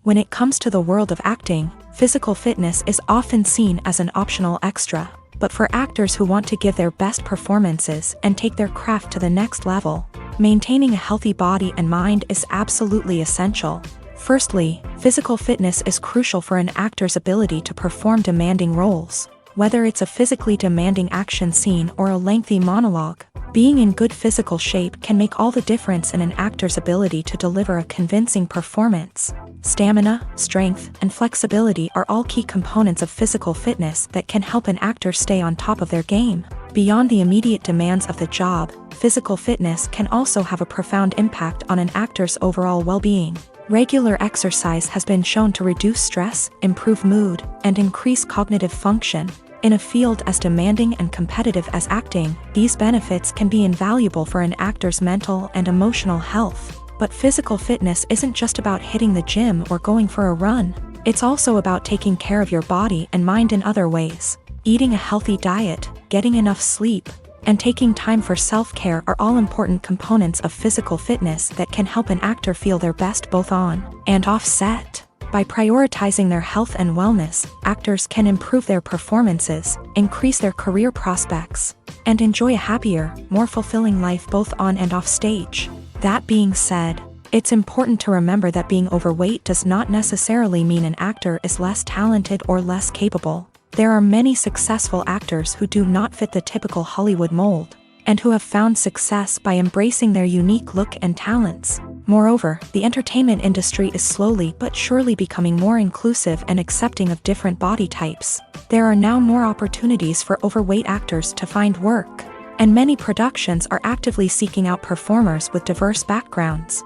When it comes to the world of acting, physical fitness is often seen as an optional extra, but for actors who want to give their best performances and take their craft to the next level, maintaining a healthy body and mind is absolutely essential. Firstly, physical fitness is crucial for an actor's ability to perform demanding roles. Whether it's a physically demanding action scene or a lengthy monologue, being in good physical shape can make all the difference in an actor's ability to deliver a convincing performance. Stamina, strength, and flexibility are all key components of physical fitness that can help an actor stay on top of their game. Beyond the immediate demands of the job, physical fitness can also have a profound impact on an actor's overall well-being. Regular exercise has been shown to reduce stress, improve mood, and increase cognitive function. In a field as demanding and competitive as acting, these benefits can be invaluable for an actor's mental and emotional health. But physical fitness isn't just about hitting the gym or going for a run. It's also about taking care of your body and mind in other ways. Eating a healthy diet, getting enough sleep, and taking time for self-care are all important components of physical fitness that can help an actor feel their best both on and off set. By prioritizing their health and wellness, actors can improve their performances, increase their career prospects, and enjoy a happier, more fulfilling life both on and off stage. That being said, it's important to remember that being overweight does not necessarily mean an actor is less talented or less capable. There are many successful actors who do not fit the typical Hollywood mold, and who have found success by embracing their unique look and talents. Moreover, the entertainment industry is slowly but surely becoming more inclusive and accepting of different body types. There are now more opportunities for overweight actors to find work, and many productions are actively seeking out performers with diverse backgrounds.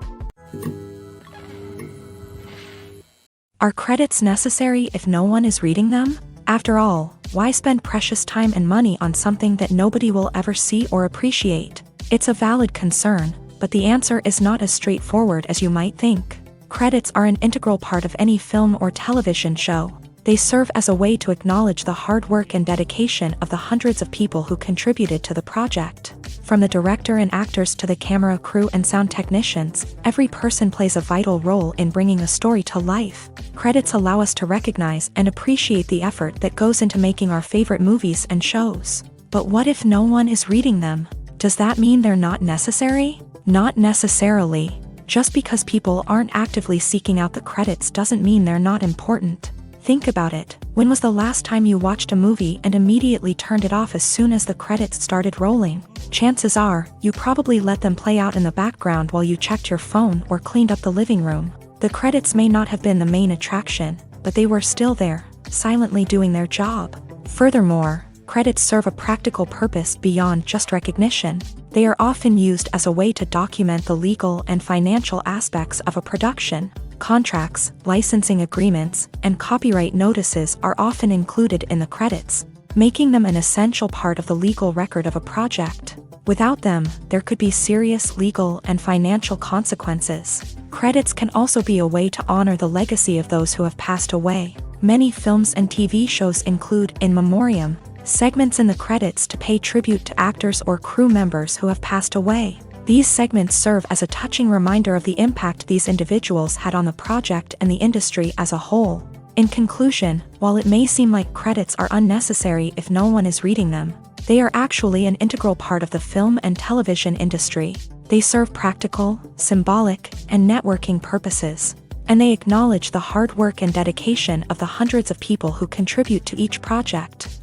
Are credits necessary if no one is reading them? After all, why spend precious time and money on something that nobody will ever see or appreciate? It's a valid concern, but the answer is not as straightforward as you might think. Credits are an integral part of any film or television show. They serve as a way to acknowledge the hard work and dedication of the hundreds of people who contributed to the project. From the director and actors to the camera crew and sound technicians, every person plays a vital role in bringing a story to life. Credits allow us to recognize and appreciate the effort that goes into making our favorite movies and shows. But what if no one is reading them? Does that mean they're not necessary? Not necessarily. Just because people aren't actively seeking out the credits doesn't mean they're not important. Think about it. When was the last time you watched a movie and immediately turned it off as soon as the credits started rolling? Chances are, you probably let them play out in the background while you checked your phone or cleaned up the living room. The credits may not have been the main attraction, but they were still there, silently doing their job. Furthermore, credits serve a practical purpose beyond just recognition. They are often used as a way to document the legal and financial aspects of a production. Contracts, licensing agreements, and copyright notices are often included in the credits, making them an essential part of the legal record of a project. Without them, there could be serious legal and financial consequences. Credits can also be a way to honor the legacy of those who have passed away. Many films and TV shows include in memoriam segments in the credits to pay tribute to actors or crew members who have passed away. These segments serve as a touching reminder of the impact these individuals had on the project and the industry as a whole. In conclusion, while it may seem like credits are unnecessary if no one is reading them, they are actually an integral part of the film and television industry. They serve practical, symbolic, and networking purposes, and they acknowledge the hard work and dedication of the hundreds of people who contribute to each project.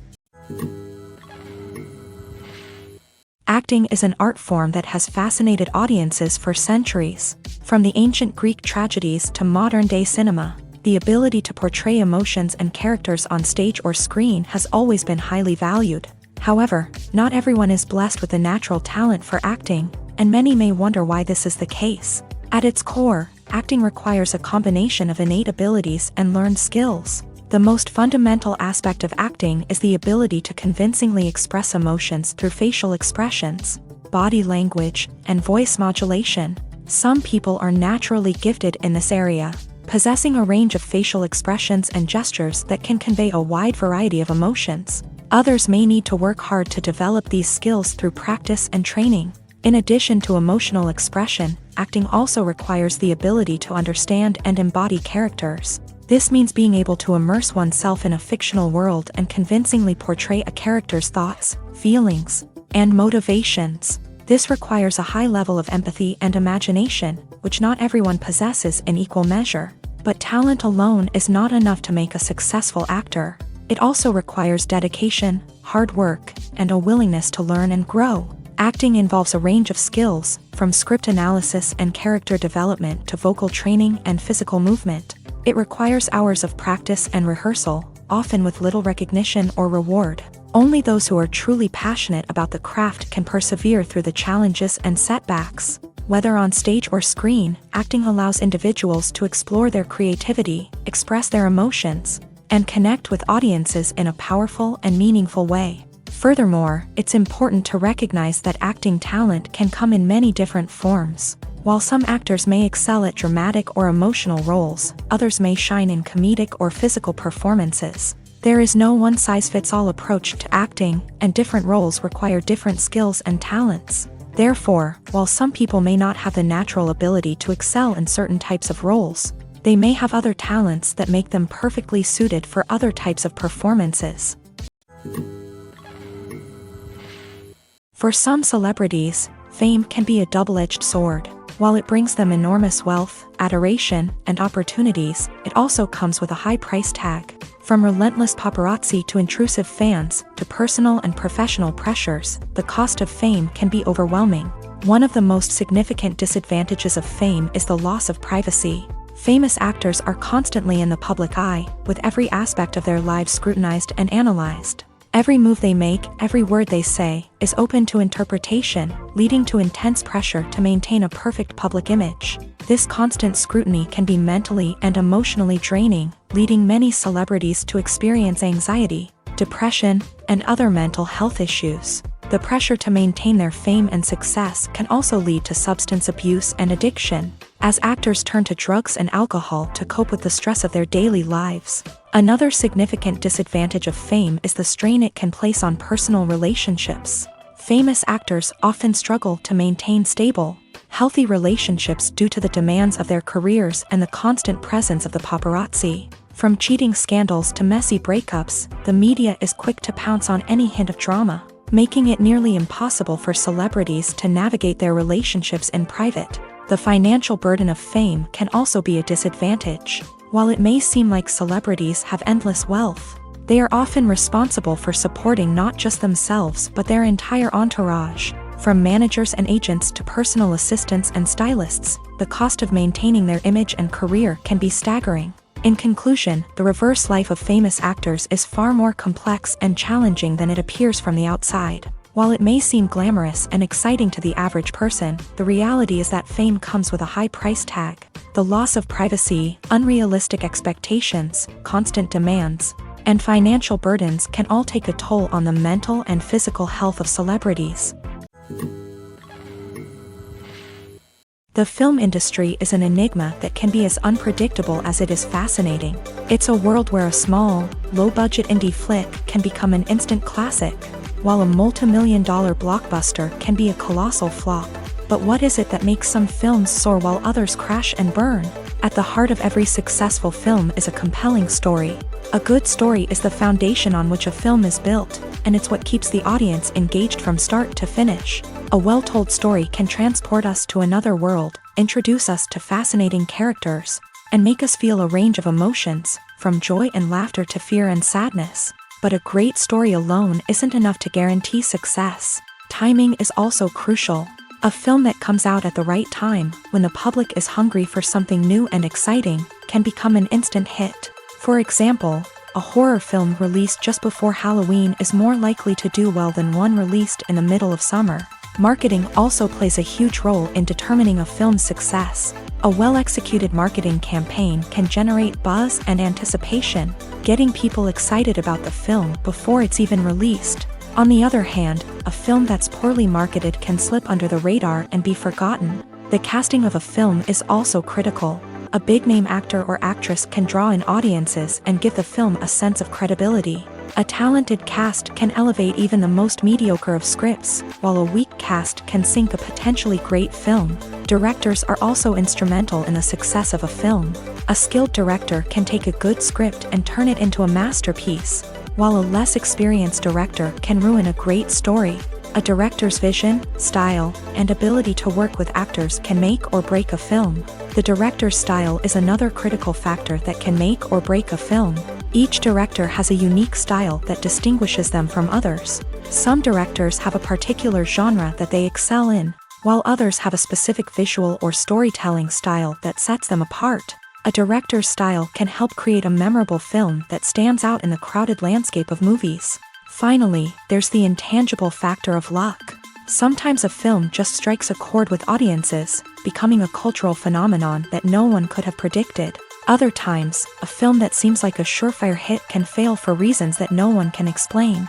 Acting is an art form that has fascinated audiences for centuries. From the ancient Greek tragedies to modern-day cinema, the ability to portray emotions and characters on stage or screen has always been highly valued. However, not everyone is blessed with a natural talent for acting, and many may wonder why this is the case. At its core, acting requires a combination of innate abilities and learned skills. The most fundamental aspect of acting is the ability to convincingly express emotions through facial expressions, body language, and voice modulation. Some people are naturally gifted in this area, possessing a range of facial expressions and gestures that can convey a wide variety of emotions. Others may need to work hard to develop these skills through practice and training. In addition to emotional expression, acting also requires the ability to understand and embody characters. This means being able to immerse oneself in a fictional world and convincingly portray a character's thoughts, feelings, and motivations. This requires a high level of empathy and imagination, which not everyone possesses in equal measure. But talent alone is not enough to make a successful actor. It also requires dedication, hard work, and a willingness to learn and grow. Acting involves a range of skills, from script analysis and character development to vocal training and physical movement. It requires hours of practice and rehearsal, often with little recognition or reward. Only those who are truly passionate about the craft can persevere through the challenges and setbacks. Whether on stage or screen, acting allows individuals to explore their creativity, express their emotions, and connect with audiences in a powerful and meaningful way. Furthermore, it's important to recognize that acting talent can come in many different forms. While some actors may excel at dramatic or emotional roles, others may shine in comedic or physical performances. There is no one-size-fits-all approach to acting, and different roles require different skills and talents. Therefore, while some people may not have the natural ability to excel in certain types of roles, they may have other talents that make them perfectly suited for other types of performances. For some celebrities, fame can be a double-edged sword. While it brings them enormous wealth, adoration, and opportunities, it also comes with a high price tag. From relentless paparazzi to intrusive fans, to personal and professional pressures, the cost of fame can be overwhelming. One of the most significant disadvantages of fame is the loss of privacy. Famous actors are constantly in the public eye, with every aspect of their lives scrutinized and analyzed. Every move they make, every word they say, is open to interpretation, leading to intense pressure to maintain a perfect public image. This constant scrutiny can be mentally and emotionally draining, leading many celebrities to experience anxiety, depression, and other mental health issues. The pressure to maintain their fame and success can also lead to substance abuse and addiction, as actors turn to drugs and alcohol to cope with the stress of their daily lives. Another significant disadvantage of fame is the strain it can place on personal relationships. Famous actors often struggle to maintain stable, healthy relationships due to the demands of their careers and the constant presence of the paparazzi. From cheating scandals to messy breakups, the media is quick to pounce on any hint of drama, making it nearly impossible for celebrities to navigate their relationships in private. The financial burden of fame can also be a disadvantage. While it may seem like celebrities have endless wealth, they are often responsible for supporting not just themselves but their entire entourage. From managers and agents to personal assistants and stylists, the cost of maintaining their image and career can be staggering. In conclusion, the reverse life of famous actors is far more complex and challenging than it appears from the outside. While it may seem glamorous and exciting to the average person, the reality is that fame comes with a high price tag. The loss of privacy, unrealistic expectations, constant demands, and financial burdens can all take a toll on the mental and physical health of celebrities. The film industry is an enigma that can be as unpredictable as it is fascinating. It's a world where a small, low-budget indie flick can become an instant classic, while a multi-million-dollar blockbuster can be a colossal flop. But what is it that makes some films soar while others crash and burn? At the heart of every successful film is a compelling story. A good story is the foundation on which a film is built, and it's what keeps the audience engaged from start to finish. A well-told story can transport us to another world, introduce us to fascinating characters, and make us feel a range of emotions, from joy and laughter to fear and sadness. But a great story alone isn't enough to guarantee success. Timing is also crucial. A film that comes out at the right time, when the public is hungry for something new and exciting, can become an instant hit. For example, a horror film released just before Halloween is more likely to do well than one released in the middle of summer. Marketing also plays a huge role in determining a film's success. A well-executed marketing campaign can generate buzz and anticipation, getting people excited about the film before it's even released. On the other hand, a film that's poorly marketed can slip under the radar and be forgotten. The casting of a film is also critical. A big-name actor or actress can draw in audiences and give the film a sense of credibility. A talented cast can elevate even the most mediocre of scripts, while a weak cast can sink a potentially great film. Directors are also instrumental in the success of a film. A skilled director can take a good script and turn it into a masterpiece, while a less experienced director can ruin a great story. A director's vision, style, and ability to work with actors can make or break a film. The director's style is another critical factor that can make or break a film. Each director has a unique style that distinguishes them from others. Some directors have a particular genre that they excel in, while others have a specific visual or storytelling style that sets them apart. A director's style can help create a memorable film that stands out in the crowded landscape of movies. Finally, there's the intangible factor of luck. Sometimes a film just strikes a chord with audiences, becoming a cultural phenomenon that no one could have predicted. Other times, a film that seems like a surefire hit can fail for reasons that no one can explain.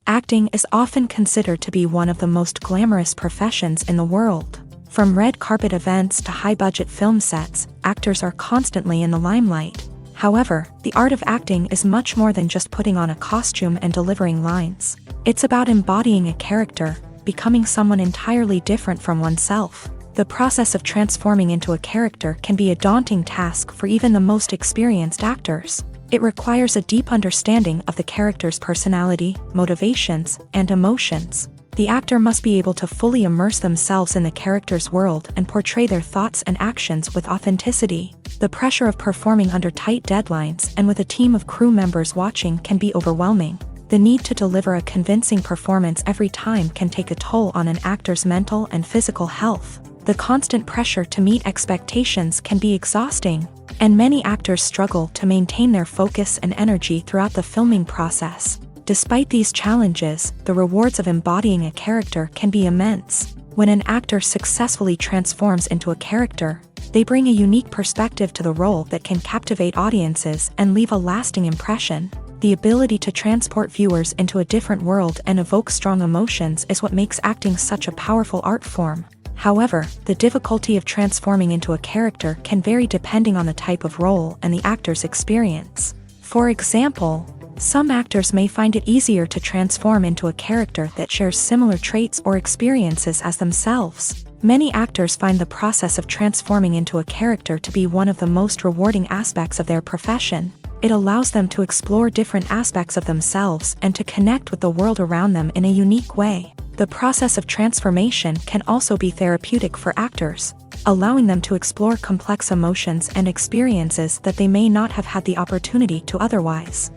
Acting is often considered to be one of the most glamorous professions in the world. From red carpet events to high-budget film sets, actors are constantly in the limelight. However, the art of acting is much more than just putting on a costume and delivering lines. It's about embodying a character, becoming someone entirely different from oneself. The process of transforming into a character can be a daunting task for even the most experienced actors. It requires a deep understanding of the character's personality, motivations, and emotions. The actor must be able to fully immerse themselves in the character's world and portray their thoughts and actions with authenticity. The pressure of performing under tight deadlines and with a team of crew members watching can be overwhelming. The need to deliver a convincing performance every time can take a toll on an actor's mental and physical health. The constant pressure to meet expectations can be exhausting, and many actors struggle to maintain their focus and energy throughout the filming process. Despite these challenges, the rewards of embodying a character can be immense. When an actor successfully transforms into a character, they bring a unique perspective to the role that can captivate audiences and leave a lasting impression. The ability to transport viewers into a different world and evoke strong emotions is what makes acting such a powerful art form. However, the difficulty of transforming into a character can vary depending on the type of role and the actor's experience. For example, Some actors may find it easier to transform into a character that shares similar traits or experiences as themselves. Many actors find the process of transforming into a character to be one of the most rewarding aspects of their profession. It allows them to explore different aspects of themselves and to connect with the world around them in a unique way. The process of transformation can also be therapeutic for actors, allowing them to explore complex emotions and experiences that they may not have had the opportunity to otherwise.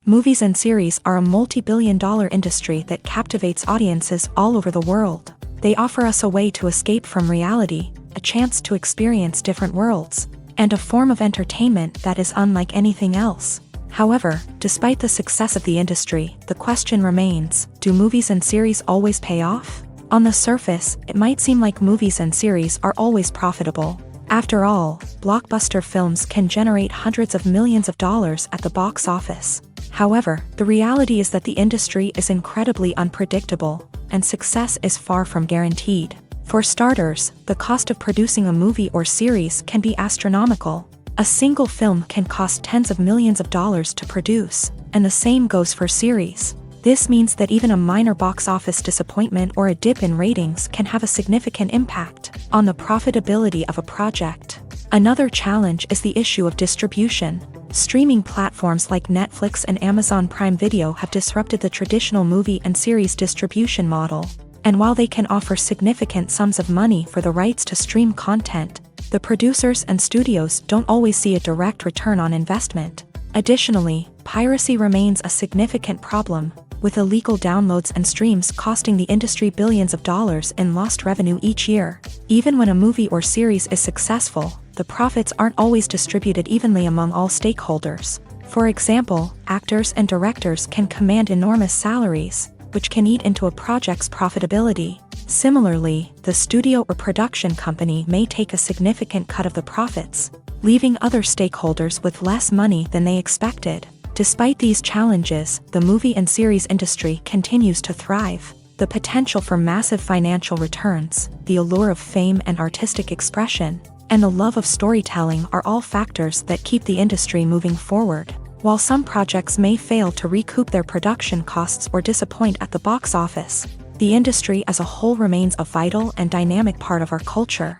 Movies and series are a multi-billion-dollar industry that captivates audiences all over the world. They offer us a way to escape from reality, a chance to experience different worlds, and a form of entertainment that is unlike anything else. However, despite the success of the industry, the question remains, do movies and series always pay off? On the surface, it might seem like movies and series are always profitable. After all, blockbuster films can generate hundreds of millions of dollars at the box office. However, the reality is that the industry is incredibly unpredictable, and success is far from guaranteed. For starters, the cost of producing a movie or series can be astronomical. A single film can cost tens of millions of dollars to produce, and the same goes for series. This means that even a minor box office disappointment or a dip in ratings can have a significant impact on the profitability of a project. Another challenge is the issue of distribution. Streaming platforms like Netflix and Amazon Prime Video have disrupted the traditional movie and series distribution model. And while they can offer significant sums of money for the rights to stream content, the producers and studios don't always see a direct return on investment. Additionally, piracy remains a significant problem, with illegal downloads and streams costing the industry billions of dollars in lost revenue each year. Even when a movie or series is successful, the profits aren't always distributed evenly among all stakeholders. For example, actors and directors can command enormous salaries, which can eat into a project's profitability. Similarly, the studio or production company may take a significant cut of the profits, leaving other stakeholders with less money than they expected. Despite these challenges, the movie and series industry continues to thrive. The potential for massive financial returns, the allure of fame and artistic expression, and the love of storytelling are all factors that keep the industry moving forward. While some projects may fail to recoup their production costs or disappoint at the box office, the industry as a whole remains a vital and dynamic part of our culture.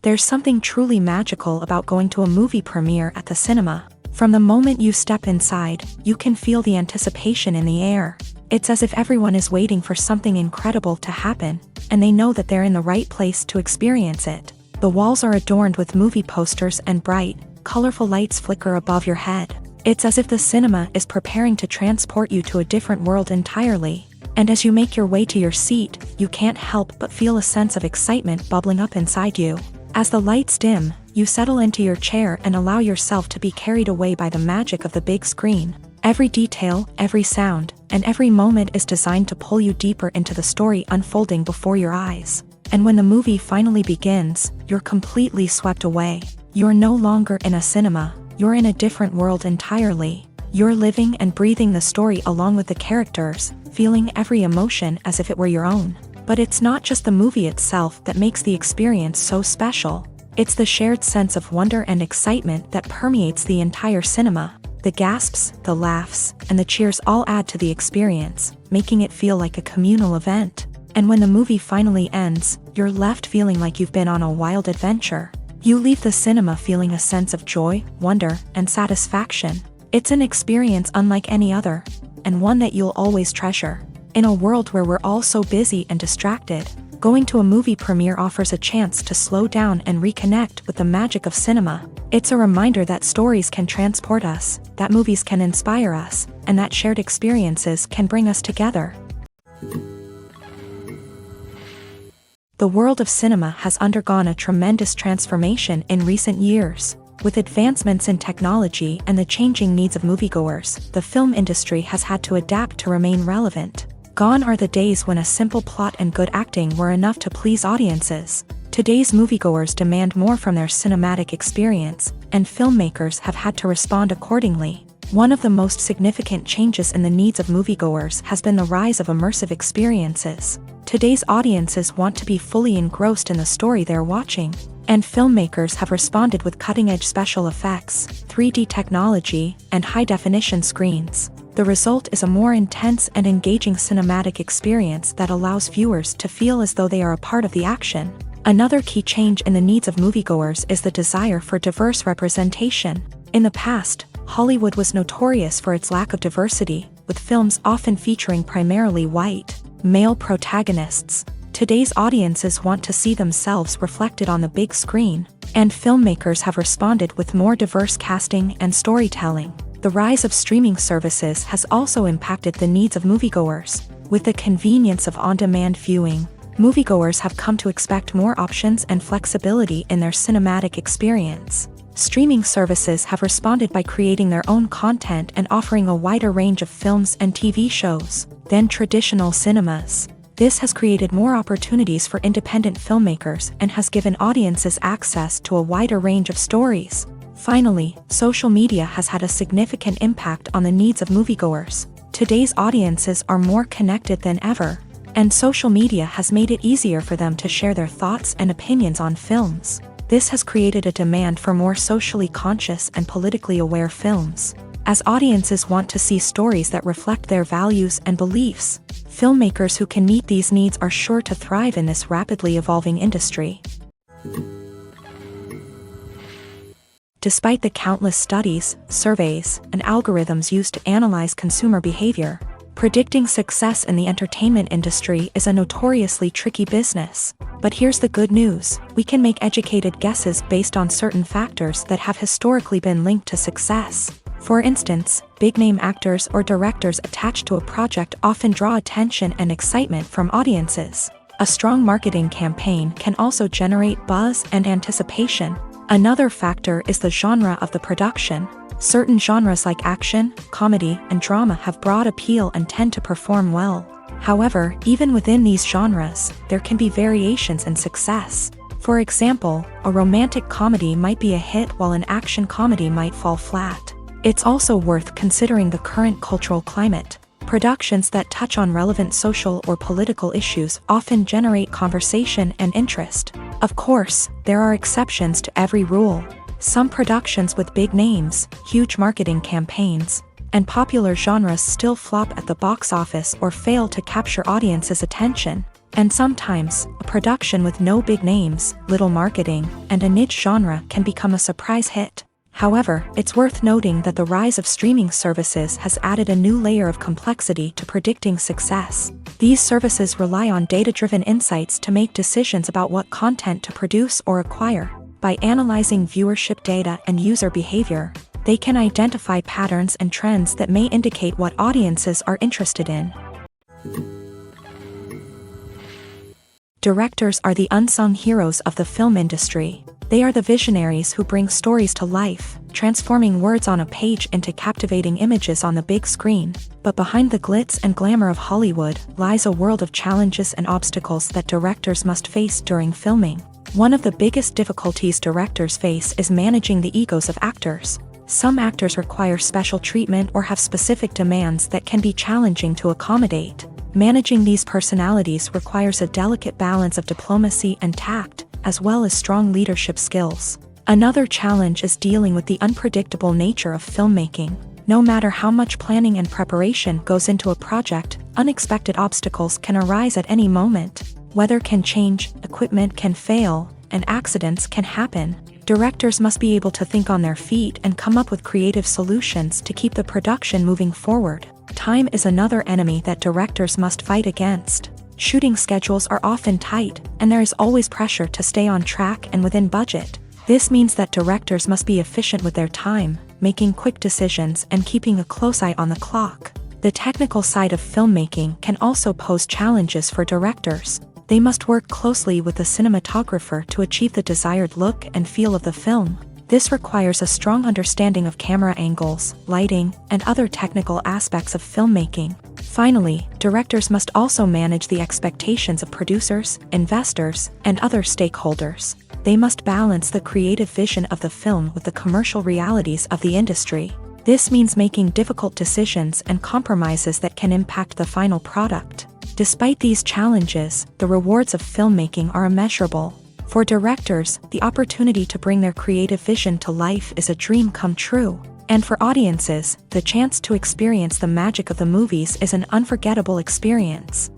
There's something truly magical about going to a movie premiere at the cinema. From the moment you step inside, you can feel the anticipation in the air. It's as if everyone is waiting for something incredible to happen, and they know that they're in the right place to experience it. The walls are adorned with movie posters and bright, colorful lights flicker above your head. It's as if the cinema is preparing to transport you to a different world entirely. And as you make your way to your seat, you can't help but feel a sense of excitement bubbling up inside you. As the lights dim, you settle into your chair and allow yourself to be carried away by the magic of the big screen. Every detail, every sound, and every moment is designed to pull you deeper into the story unfolding before your eyes. And when the movie finally begins, you're completely swept away. You're no longer in a cinema, you're in a different world entirely. You're living and breathing the story along with the characters, feeling every emotion as if it were your own. But it's not just the movie itself that makes the experience so special. It's the shared sense of wonder and excitement that permeates the entire cinema. The gasps, the laughs, and the cheers all add to the experience, making it feel like a communal event. And when the movie finally ends, you're left feeling like you've been on a wild adventure. You leave the cinema feeling a sense of joy, wonder, and satisfaction. It's an experience unlike any other, and one that you'll always treasure. In a world where we're all so busy and distracted, going to a movie premiere offers a chance to slow down and reconnect with the magic of cinema. It's a reminder that stories can transport us, that movies can inspire us, and that shared experiences can bring us together. The world of cinema has undergone a tremendous transformation in recent years. With advancements in technology and the changing needs of moviegoers, the film industry has had to adapt to remain relevant. Gone are the days when a simple plot and good acting were enough to please audiences. Today's moviegoers demand more from their cinematic experience, and filmmakers have had to respond accordingly. One of the most significant changes in the needs of moviegoers has been the rise of immersive experiences. Today's audiences want to be fully engrossed in the story they're watching. And filmmakers have responded with cutting-edge special effects, 3D technology, and high-definition screens. The result is a more intense and engaging cinematic experience that allows viewers to feel as though they are a part of the action. Another key change in the needs of moviegoers is the desire for diverse representation. In the past, Hollywood was notorious for its lack of diversity, with films often featuring primarily white, male protagonists. Today's audiences want to see themselves reflected on the big screen, and filmmakers have responded with more diverse casting and storytelling. The rise of streaming services has also impacted the needs of moviegoers. With the convenience of on-demand viewing, moviegoers have come to expect more options and flexibility in their cinematic experience. Streaming services have responded by creating their own content and offering a wider range of films and TV shows than traditional cinemas. This has created more opportunities for independent filmmakers and has given audiences access to a wider range of stories. Finally, social media has had a significant impact on the needs of moviegoers. Today's audiences are more connected than ever, and social media has made it easier for them to share their thoughts and opinions on films. This has created a demand for more socially conscious and politically aware films. As audiences want to see stories that reflect their values and beliefs, filmmakers who can meet these needs are sure to thrive in this rapidly evolving industry. Despite the countless studies, surveys, and algorithms used to analyze consumer behavior, predicting success in the entertainment industry is a notoriously tricky business. But here's the good news: we can make educated guesses based on certain factors that have historically been linked to success. For instance, big-name actors or directors attached to a project often draw attention and excitement from audiences. A strong marketing campaign can also generate buzz and anticipation. Another factor is the genre of the production. Certain genres like action, comedy, and drama have broad appeal and tend to perform well. However, even within these genres, there can be variations in success. For example, a romantic comedy might be a hit while an action comedy might fall flat. It's also worth considering the current cultural climate. Productions that touch on relevant social or political issues often generate conversation and interest. Of course, there are exceptions to every rule. Some productions with big names, huge marketing campaigns, and popular genres still flop at the box office or fail to capture audiences' attention. And sometimes, a production with no big names, little marketing, and a niche genre can become a surprise hit. However, it's worth noting that the rise of streaming services has added a new layer of complexity to predicting success. These services rely on data-driven insights to make decisions about what content to produce or acquire. By analyzing viewership data and user behavior, they can identify patterns and trends that may indicate what audiences are interested in. Directors are the unsung heroes of the film industry. They are the visionaries who bring stories to life, transforming words on a page into captivating images on the big screen. But behind the glitz and glamour of Hollywood lies a world of challenges and obstacles that directors must face during filming. One of the biggest difficulties directors face is managing the egos of actors. Some actors require special treatment or have specific demands that can be challenging to accommodate. Managing these personalities requires a delicate balance of diplomacy and tact, as well as strong leadership skills. Another challenge is dealing with the unpredictable nature of filmmaking. No matter how much planning and preparation goes into a project, unexpected obstacles can arise at any moment. Weather can change, equipment can fail, and accidents can happen. Directors must be able to think on their feet and come up with creative solutions to keep the production moving forward. Time is another enemy that directors must fight against. Shooting schedules are often tight, and there is always pressure to stay on track and within budget. This means that directors must be efficient with their time, making quick decisions and keeping a close eye on the clock. The technical side of filmmaking can also pose challenges for directors. They must work closely with the cinematographer to achieve the desired look and feel of the film. This requires a strong understanding of camera angles, lighting, and other technical aspects of filmmaking. Finally, directors must also manage the expectations of producers, investors, and other stakeholders. They must balance the creative vision of the film with the commercial realities of the industry. This means making difficult decisions and compromises that can impact the final product. Despite these challenges, the rewards of filmmaking are immeasurable. For directors, the opportunity to bring their creative vision to life is a dream come true. And for audiences, the chance to experience the magic of the movies is an unforgettable experience.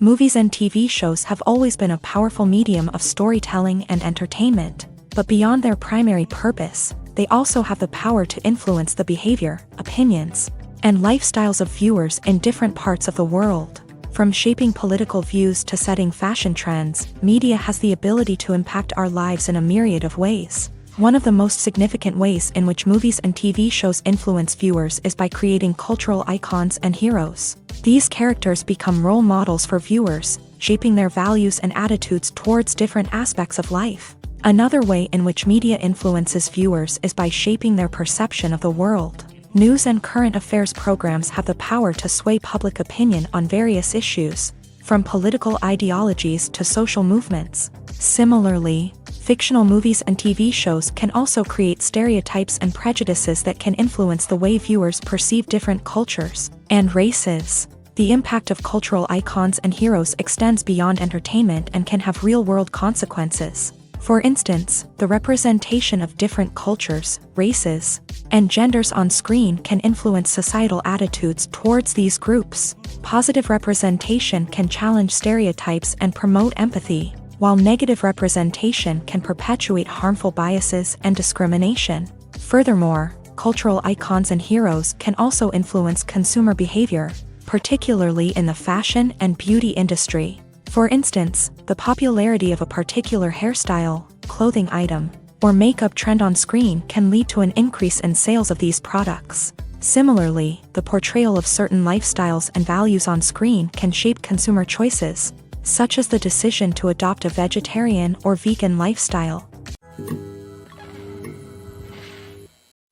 Movies and TV shows have always been a powerful medium of storytelling and entertainment, but beyond their primary purpose, they also have the power to influence the behavior, opinions, and lifestyles of viewers in different parts of the world. From shaping political views to setting fashion trends, media has the ability to impact our lives in a myriad of ways. One of the most significant ways in which movies and TV shows influence viewers is by creating cultural icons and heroes. These characters become role models for viewers, shaping their values and attitudes towards different aspects of life. Another way in which media influences viewers is by shaping their perception of the world. News and current affairs programs have the power to sway public opinion on various issues, from political ideologies to social movements. Similarly, fictional movies and TV shows can also create stereotypes and prejudices that can influence the way viewers perceive different cultures and races. The impact of cultural icons and heroes extends beyond entertainment and can have real-world consequences. For instance, the representation of different cultures, races, and genders on screen can influence societal attitudes towards these groups. Positive representation can challenge stereotypes and promote empathy, while negative representation can perpetuate harmful biases and discrimination. Furthermore, cultural icons and heroes can also influence consumer behavior, particularly in the fashion and beauty industry. For instance, the popularity of a particular hairstyle, clothing item, or makeup trend on screen can lead to an increase in sales of these products. Similarly, the portrayal of certain lifestyles and values on screen can shape consumer choices, such as the decision to adopt a vegetarian or vegan lifestyle.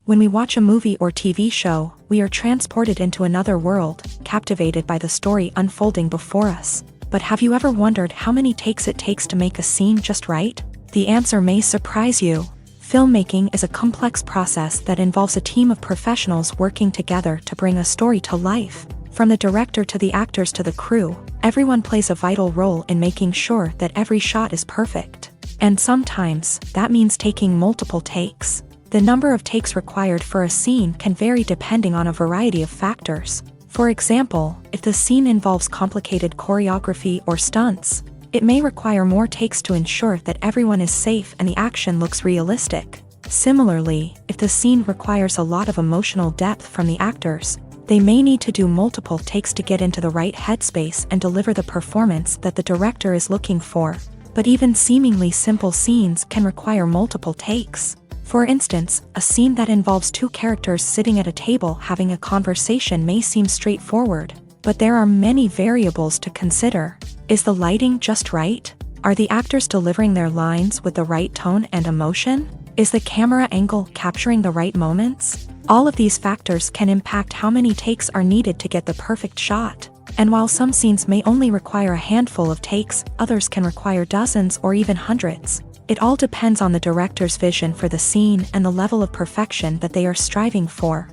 When we watch a movie or TV show, we are transported into another world, captivated by the story unfolding before us. But have you ever wondered how many takes it takes to make a scene just right? The answer may surprise you. Filmmaking is a complex process that involves a team of professionals working together to bring a story to life. From the director to the actors to the crew, everyone plays a vital role in making sure that every shot is perfect. And sometimes, that means taking multiple takes. The number of takes required for a scene can vary depending on a variety of factors. For example, if the scene involves complicated choreography or stunts, it may require more takes to ensure that everyone is safe and the action looks realistic. Similarly, if the scene requires a lot of emotional depth from the actors, they may need to do multiple takes to get into the right headspace and deliver the performance that the director is looking for. But even seemingly simple scenes can require multiple takes. For instance, a scene that involves two characters sitting at a table having a conversation may seem straightforward, but there are many variables to consider. Is the lighting just right? Are the actors delivering their lines with the right tone and emotion? Is the camera angle capturing the right moments? All of these factors can impact how many takes are needed to get the perfect shot. And while some scenes may only require a handful of takes, others can require dozens or even hundreds. It all depends on the director's vision for the scene and the level of perfection that they are striving for.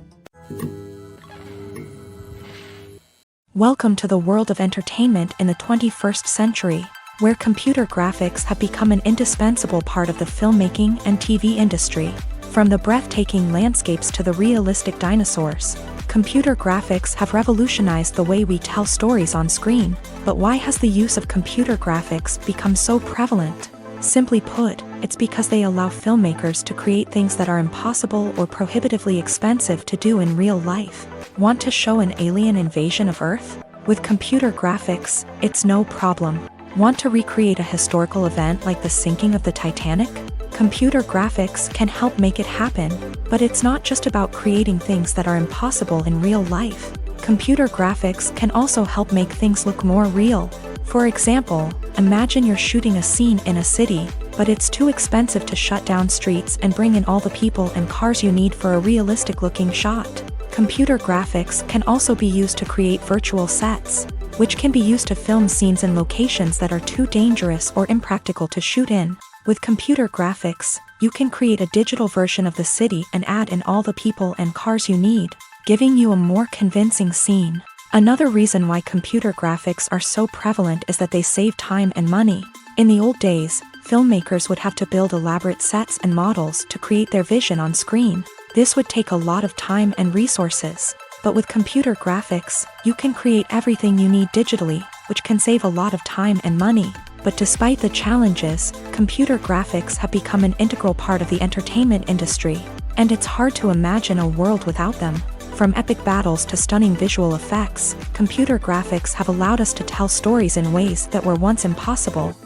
Welcome to the world of entertainment in the 21st century, where computer graphics have become an indispensable part of the filmmaking and TV industry. From the breathtaking landscapes to the realistic dinosaurs, computer graphics have revolutionized the way we tell stories on screen. But why has the use of computer graphics become so prevalent? Simply put, it's because they allow filmmakers to create things that are impossible or prohibitively expensive to do in real life. Want to show an alien invasion of Earth? With computer graphics, it's no problem. Want to recreate a historical event like the sinking of the Titanic? Computer graphics can help make it happen, but it's not just about creating things that are impossible in real life. Computer graphics can also help make things look more real. For example, imagine you're shooting a scene in a city, but it's too expensive to shut down streets and bring in all the people and cars you need for a realistic-looking shot. Computer graphics can also be used to create virtual sets, which can be used to film scenes in locations that are too dangerous or impractical to shoot in. With computer graphics, you can create a digital version of the city and add in all the people and cars you need, giving you a more convincing scene. Another reason why computer graphics are so prevalent is that they save time and money. In the old days, filmmakers would have to build elaborate sets and models to create their vision on screen. This would take a lot of time and resources. But with computer graphics, you can create everything you need digitally, which can save a lot of time and money. But despite the challenges, computer graphics have become an integral part of the entertainment industry, and it's hard to imagine a world without them. From epic battles to stunning visual effects, computer graphics have allowed us to tell stories in ways that were once impossible.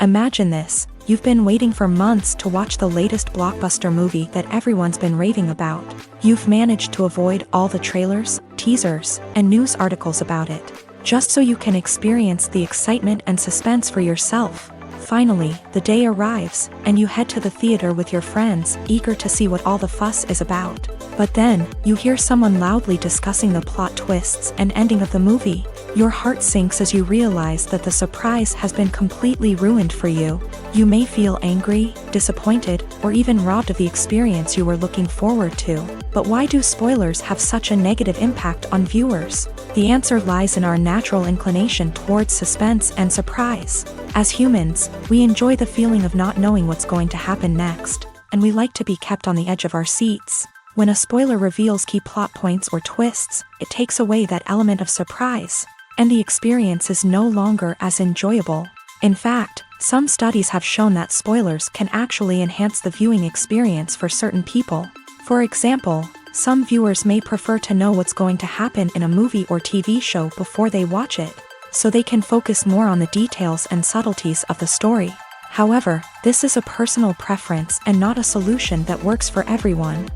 Imagine this: you've been waiting for months to watch the latest blockbuster movie that everyone's been raving about. You've managed to avoid all the trailers, teasers, and news articles about it, just so you can experience the excitement and suspense for yourself. Finally, the day arrives, and you head to the theater with your friends, eager to see what all the fuss is about. But then, you hear someone loudly discussing the plot twists and ending of the movie. Your heart sinks as you realize that the surprise has been completely ruined for you. You may feel angry, disappointed, or even robbed of the experience you were looking forward to. But why do spoilers have such a negative impact on viewers? The answer lies in our natural inclination towards suspense and surprise. As humans, we enjoy the feeling of not knowing what's going to happen next, and we like to be kept on the edge of our seats. When a spoiler reveals key plot points or twists, it takes away that element of surprise, and the experience is no longer as enjoyable. In fact, some studies have shown that spoilers can actually enhance the viewing experience for certain people. For example, some viewers may prefer to know what's going to happen in a movie or TV show before they watch it, so they can focus more on the details and subtleties of the story. However, this is a personal preference and not a solution that works for everyone.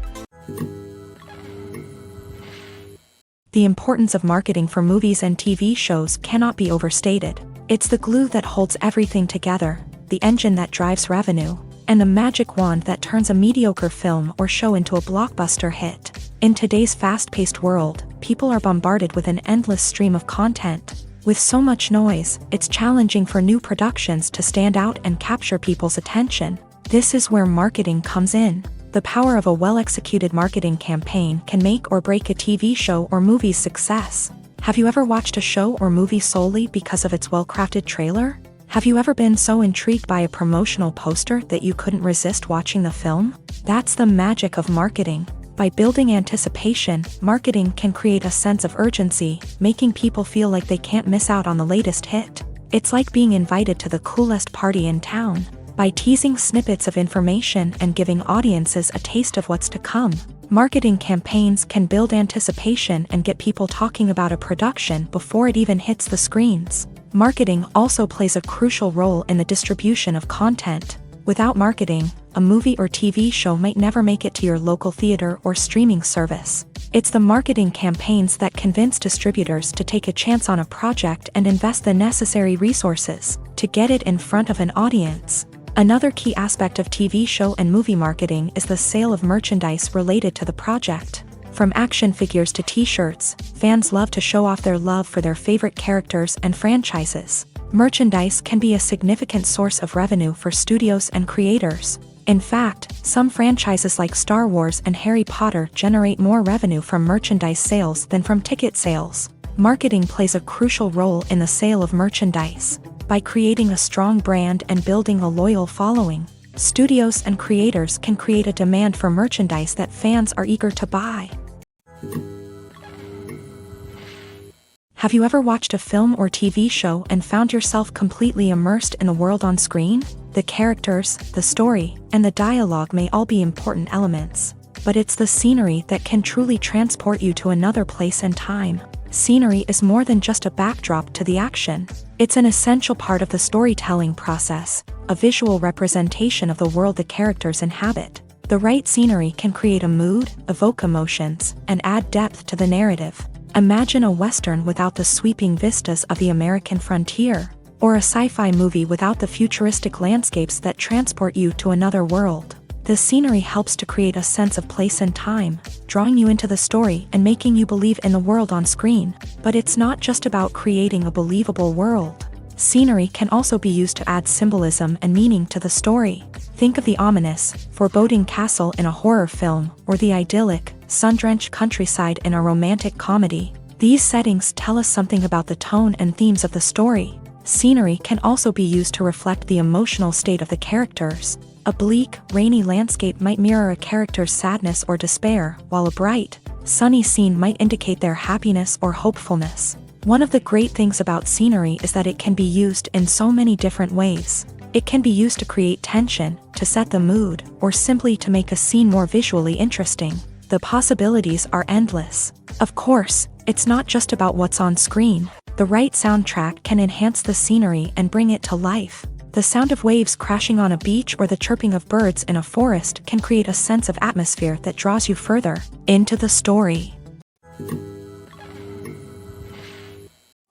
The importance of marketing for movies and TV shows cannot be overstated. It's the glue that holds everything together, the engine that drives revenue, and the magic wand that turns a mediocre film or show into a blockbuster hit. In today's fast-paced world, people are bombarded with an endless stream of content. With so much noise, it's challenging for new productions to stand out and capture people's attention. This is where marketing comes in. The power of a well-executed marketing campaign can make or break a TV show or movie's success. Have you ever watched a show or movie solely because of its well-crafted trailer? Have you ever been so intrigued by a promotional poster that you couldn't resist watching the film? That's the magic of marketing. By building anticipation, marketing can create a sense of urgency, making people feel like they can't miss out on the latest hit. It's like being invited to the coolest party in town. By teasing snippets of information and giving audiences a taste of what's to come, marketing campaigns can build anticipation and get people talking about a production before it even hits the screens. Marketing also plays a crucial role in the distribution of content. Without marketing, a movie or TV show might never make it to your local theater or streaming service. It's the marketing campaigns that convince distributors to take a chance on a project and invest the necessary resources to get it in front of an audience. Another key aspect of TV show and movie marketing is the sale of merchandise related to the project. From action figures to t-shirts, fans love to show off their love for their favorite characters and franchises. Merchandise can be a significant source of revenue for studios and creators. In fact, some franchises like Star Wars and Harry Potter generate more revenue from merchandise sales than from ticket sales. Marketing plays a crucial role in the sale of merchandise. By creating a strong brand and building a loyal following, studios and creators can create a demand for merchandise that fans are eager to buy. Have you ever watched a film or TV show and found yourself completely immersed in the world on screen? The characters, the story, and the dialogue may all be important elements, but it's the scenery that can truly transport you to another place and time. Scenery is more than just a backdrop to the action. It's an essential part of the storytelling process, a visual representation of the world the characters inhabit. The right scenery can create a mood, evoke emotions, and add depth to the narrative. Imagine a Western without the sweeping vistas of the American frontier, or a sci-fi movie without the futuristic landscapes that transport you to another world. The scenery helps to create a sense of place and time, drawing you into the story and making you believe in the world on screen. But it's not just about creating a believable world. Scenery can also be used to add symbolism and meaning to the story. Think of the ominous, foreboding castle in a horror film, or the idyllic, sun-drenched countryside in a romantic comedy. These settings tell us something about the tone and themes of the story. Scenery can also be used to reflect the emotional state of the characters. A bleak, rainy landscape might mirror a character's sadness or despair, while a bright, sunny scene might indicate their happiness or hopefulness. One of the great things about scenery is that it can be used in so many different ways. It can be used to create tension, to set the mood, or simply to make a scene more visually interesting. The possibilities are endless. Of course, it's not just about what's on screen. The right soundtrack can enhance the scenery and bring it to life. The sound of waves crashing on a beach or the chirping of birds in a forest can create a sense of atmosphere that draws you further into the story.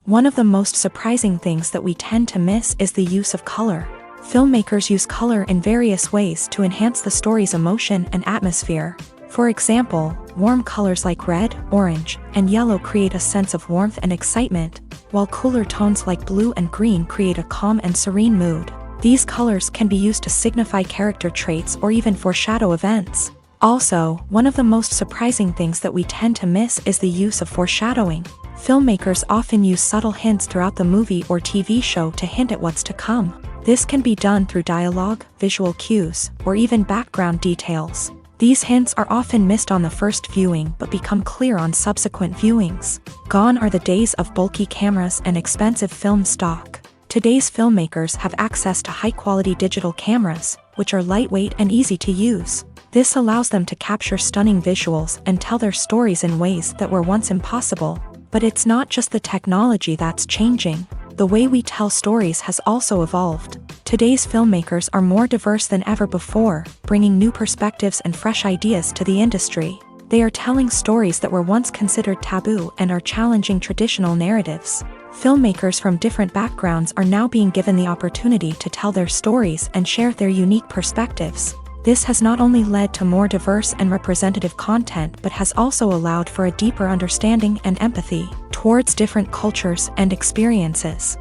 One of the most surprising things that we tend to miss is the use of color. Filmmakers use color in various ways to enhance the story's emotion and atmosphere. For example, warm colors like red, orange, and yellow create a sense of warmth and excitement, while cooler tones like blue and green create a calm and serene mood. These colors can be used to signify character traits or even foreshadow events. Also, one of the most surprising things that we tend to miss is the use of foreshadowing. Filmmakers often use subtle hints throughout the movie or TV show to hint at what's to come. This can be done through dialogue, visual cues, or even background details. These hints are often missed on the first viewing but become clear on subsequent viewings. Gone are the days of bulky cameras and expensive film stock. Today's filmmakers have access to high-quality digital cameras, which are lightweight and easy to use. This allows them to capture stunning visuals and tell their stories in ways that were once impossible. But it's not just the technology that's changing. The way we tell stories has also evolved. Today's filmmakers are more diverse than ever before, bringing new perspectives and fresh ideas to the industry. They are telling stories that were once considered taboo and are challenging traditional narratives. Filmmakers from different backgrounds are now being given the opportunity to tell their stories and share their unique perspectives. This has not only led to more diverse and representative content but has also allowed for a deeper understanding and empathy towards different cultures and experiences.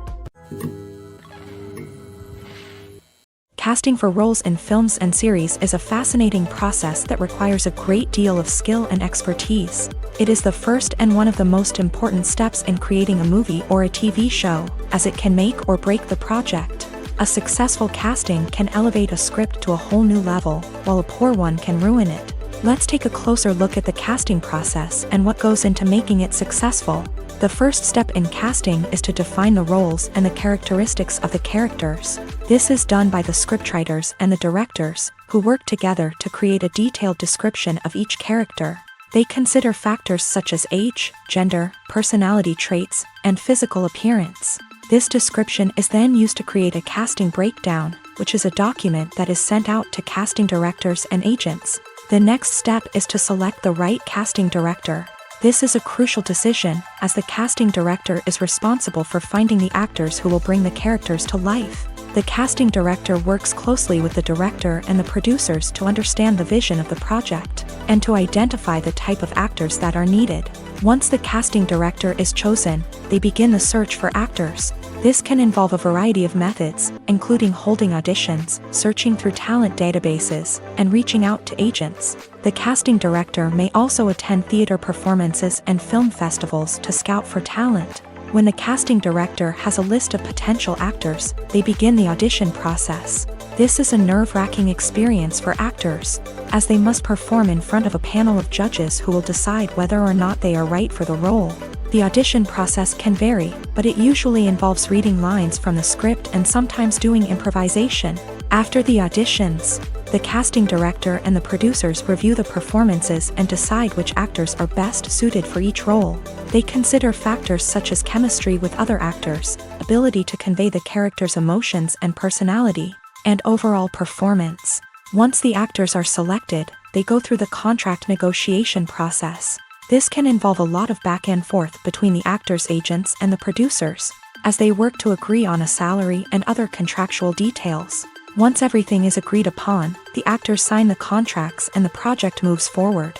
Casting for roles in films and series is a fascinating process that requires a great deal of skill and expertise. It is the first and one of the most important steps in creating a movie or a TV show, as it can make or break the project. A successful casting can elevate a script to a whole new level, while a poor one can ruin it. Let's take a closer look at the casting process and what goes into making it successful. The first step in casting is to define the roles and the characteristics of the characters. This is done by the scriptwriters and the directors, who work together to create a detailed description of each character. They consider factors such as age, gender, personality traits, and physical appearance. This description is then used to create a casting breakdown, which is a document that is sent out to casting directors and agents. The next step is to select the right casting director. This is a crucial decision, as the casting director is responsible for finding the actors who will bring the characters to life. The casting director works closely with the director and the producers to understand the vision of the project, and to identify the type of actors that are needed. Once the casting director is chosen, they begin the search for actors. This can involve a variety of methods, including holding auditions, searching through talent databases, and reaching out to agents. The casting director may also attend theater performances and film festivals to scout for talent. When the casting director has a list of potential actors, they begin the audition process. This is a nerve-wracking experience for actors, as they must perform in front of a panel of judges who will decide whether or not they are right for the role. The audition process can vary, but it usually involves reading lines from the script and sometimes doing improvisation. After the auditions, the casting director and the producers review the performances and decide which actors are best suited for each role. They consider factors such as chemistry with other actors, ability to convey the character's emotions and personality, and overall performance. Once the actors are selected, they go through the contract negotiation process. This can involve a lot of back and forth between the actors' agents and the producers, as they work to agree on a salary and other contractual details. Once everything is agreed upon, the actors sign the contracts and the project moves forward.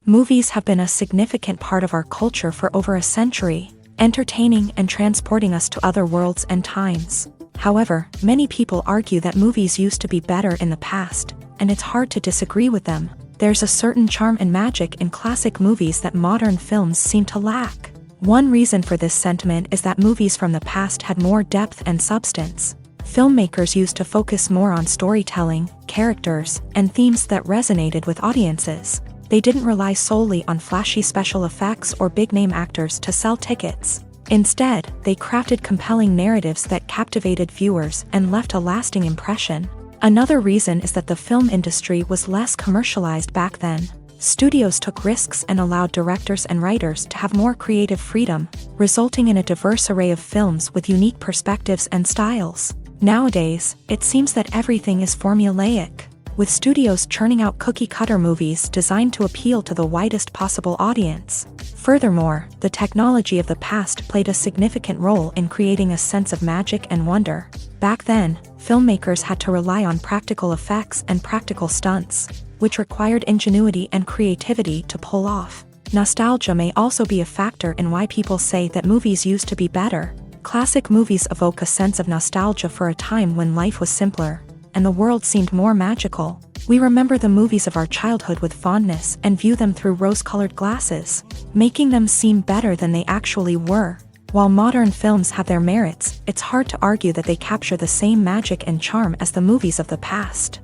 Movies have been a significant part of our culture for over a century, entertaining and transporting us to other worlds and times. However, many people argue that movies used to be better in the past, and it's hard to disagree with them. There's a certain charm and magic in classic movies that modern films seem to lack. One reason for this sentiment is that movies from the past had more depth and substance. Filmmakers used to focus more on storytelling, characters, and themes that resonated with audiences. They didn't rely solely on flashy special effects or big-name actors to sell tickets. Instead, they crafted compelling narratives that captivated viewers and left a lasting impression. Another reason is that the film industry was less commercialized back then. Studios took risks and allowed directors and writers to have more creative freedom, resulting in a diverse array of films with unique perspectives and styles. Nowadays, it seems that everything is formulaic, with studios churning out cookie-cutter movies designed to appeal to the widest possible audience. Furthermore, the technology of the past played a significant role in creating a sense of magic and wonder. Back then, filmmakers had to rely on practical effects and practical stunts, which required ingenuity and creativity to pull off. Nostalgia may also be a factor in why people say that movies used to be better. Classic movies evoke a sense of nostalgia for a time when life was simpler, and the world seemed more magical. We remember the movies of our childhood with fondness and view them through rose-colored glasses, making them seem better than they actually were. While modern films have their merits, it's hard to argue that they capture the same magic and charm as the movies of the past.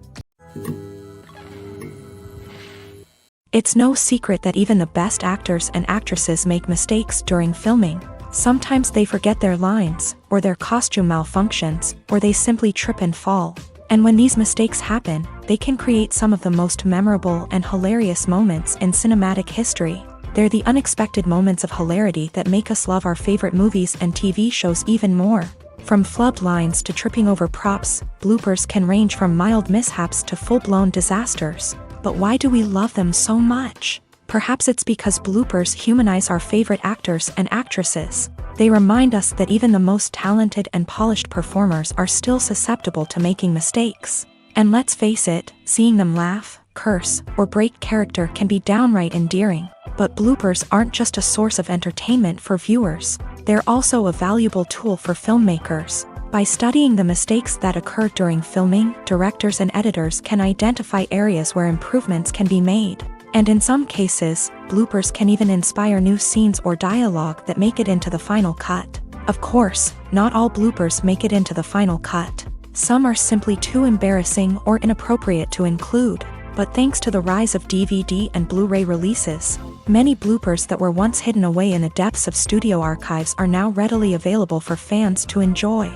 It's no secret that even the best actors and actresses make mistakes during filming. Sometimes they forget their lines, or their costume malfunctions, or they simply trip and fall. And when these mistakes happen, they can create some of the most memorable and hilarious moments in cinematic history. They're the unexpected moments of hilarity that make us love our favorite movies and TV shows even more. From flubbed lines to tripping over props, bloopers can range from mild mishaps to full-blown disasters. But why do we love them so much? Perhaps it's because bloopers humanize our favorite actors and actresses. They remind us that even the most talented and polished performers are still susceptible to making mistakes. And let's face it, seeing them laugh, curse, or break character can be downright endearing. But bloopers aren't just a source of entertainment for viewers. They're also a valuable tool for filmmakers. By studying the mistakes that occur during filming, directors and editors can identify areas where improvements can be made. And in some cases, bloopers can even inspire new scenes or dialogue that make it into the final cut. Of course, not all bloopers make it into the final cut. Some are simply too embarrassing or inappropriate to include. But thanks to the rise of DVD and Blu-ray releases, many bloopers that were once hidden away in the depths of studio archives are now readily available for fans to enjoy.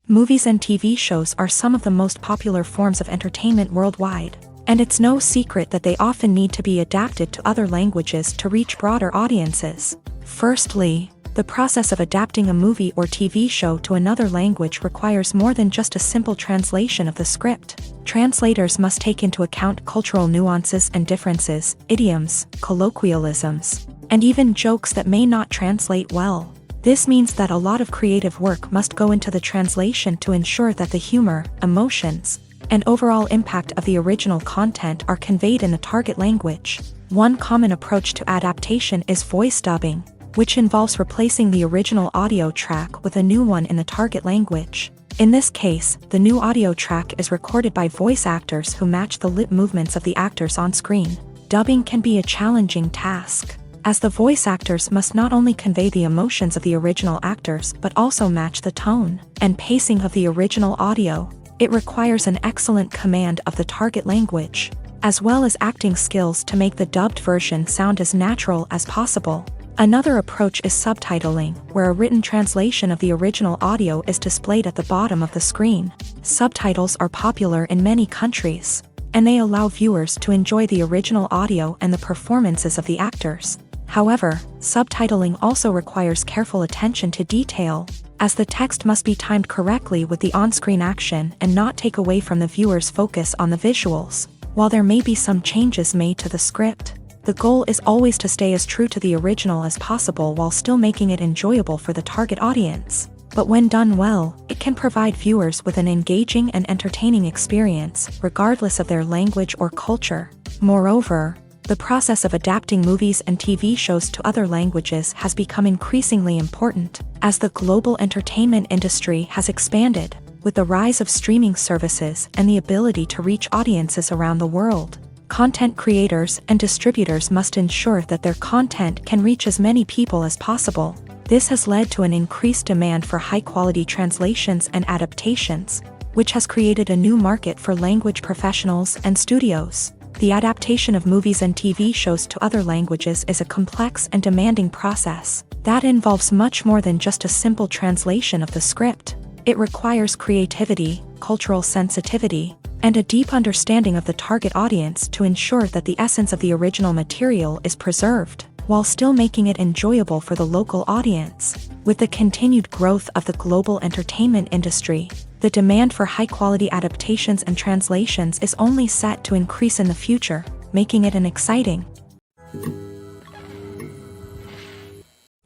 Movies and TV shows are some of the most popular forms of entertainment worldwide, and it's no secret that they often need to be adapted to other languages to reach broader audiences. Firstly, the process of adapting a movie or TV show to another language requires more than just a simple translation of the script. Translators must take into account cultural nuances and differences, idioms, colloquialisms, and even jokes that may not translate well. This means that a lot of creative work must go into the translation to ensure that the humor, emotions, and overall impact of the original content are conveyed in the target language. One common approach to adaptation is voice dubbing, which involves replacing the original audio track with a new one in the target language. In this case, the new audio track is recorded by voice actors who match the lip movements of the actors on screen. Dubbing can be a challenging task, as the voice actors must not only convey the emotions of the original actors but also match the tone and pacing of the original audio. It requires an excellent command of the target language, as well as acting skills to make the dubbed version sound as natural as possible. Another approach is subtitling, where a written translation of the original audio is displayed at the bottom of the screen. Subtitles are popular in many countries, and they allow viewers to enjoy the original audio and the performances of the actors. However, subtitling also requires careful attention to detail, as the text must be timed correctly with the on-screen action and not take away from the viewer's focus on the visuals. While there may be some changes made to the script, the goal is always to stay as true to the original as possible while still making it enjoyable for the target audience. But when done well, it can provide viewers with an engaging and entertaining experience, regardless of their language or culture. Moreover, The process of adapting movies and TV shows to other languages has become increasingly important as the global entertainment industry has expanded, with the rise of streaming services and the ability to reach audiences around the world. Content creators and distributors must ensure that their content can reach as many people as possible. This has led to an increased demand for high-quality translations and adaptations, which has created a new market for language professionals and studios. The adaptation of movies and TV shows to other languages is a complex and demanding process that involves much more than just a simple translation of the script. It requires creativity, cultural sensitivity, and a deep understanding of the target audience to ensure that the essence of the original material is preserved, while still making it enjoyable for the local audience. With the continued growth of the global entertainment industry, the demand for high-quality adaptations and translations is only set to increase in the future, making it an exciting.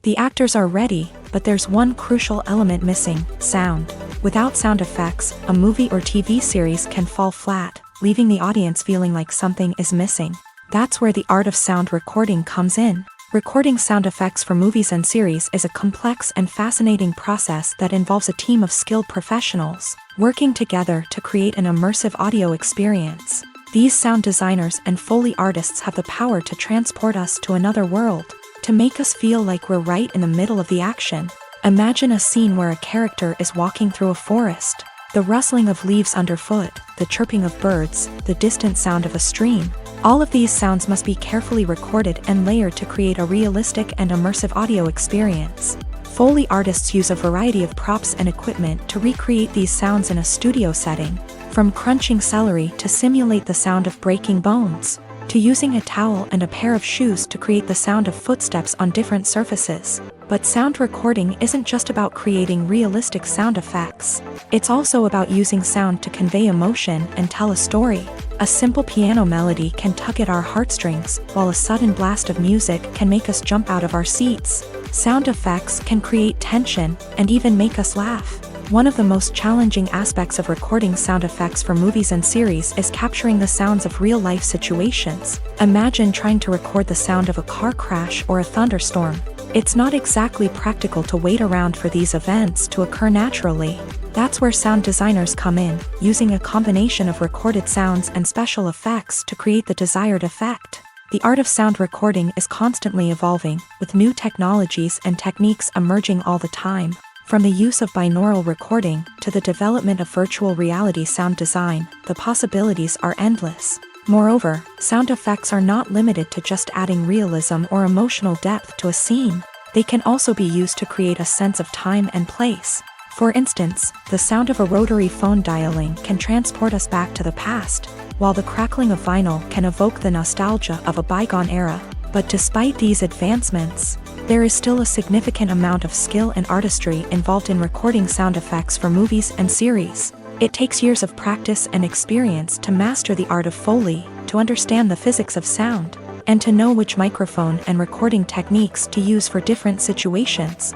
The actors are ready, but there's one crucial element missing: sound. Without sound effects, a movie or TV series can fall flat, leaving the audience feeling like something is missing. That's where the art of sound recording comes in. Recording sound effects for movies and series is a complex and fascinating process that involves a team of skilled professionals working together to create an immersive audio experience. These sound designers and Foley artists have the power to transport us to another world, to make us feel like we're right in the middle of the action. Imagine a scene where a character is walking through a forest. The rustling of leaves underfoot, the chirping of birds, the distant sound of a stream. All of these sounds must be carefully recorded and layered to create a realistic and immersive audio experience. Foley artists use a variety of props and equipment to recreate these sounds in a studio setting, from crunching celery to simulate the sound of breaking bones, to using a towel and a pair of shoes to create the sound of footsteps on different surfaces. But sound recording isn't just about creating realistic sound effects. It's also about using sound to convey emotion and tell a story. A simple piano melody can tug at our heartstrings, while a sudden blast of music can make us jump out of our seats. Sound effects can create tension and even make us laugh. One of the most challenging aspects of recording sound effects for movies and series is capturing the sounds of real-life situations. Imagine trying to record the sound of a car crash or a thunderstorm. It's not exactly practical to wait around for these events to occur naturally. That's where sound designers come in, using a combination of recorded sounds and special effects to create the desired effect. The art of sound recording is constantly evolving, with new technologies and techniques emerging all the time. From the use of binaural recording to the development of virtual reality sound design, the possibilities are endless. Moreover, sound effects are not limited to just adding realism or emotional depth to a scene. They can also be used to create a sense of time and place. For instance, the sound of a rotary phone dialing can transport us back to the past, while the crackling of vinyl can evoke the nostalgia of a bygone era. But despite these advancements, there is still a significant amount of skill and artistry involved in recording sound effects for movies and series. It takes years of practice and experience to master the art of Foley, to understand the physics of sound, and to know which microphone and recording techniques to use for different situations.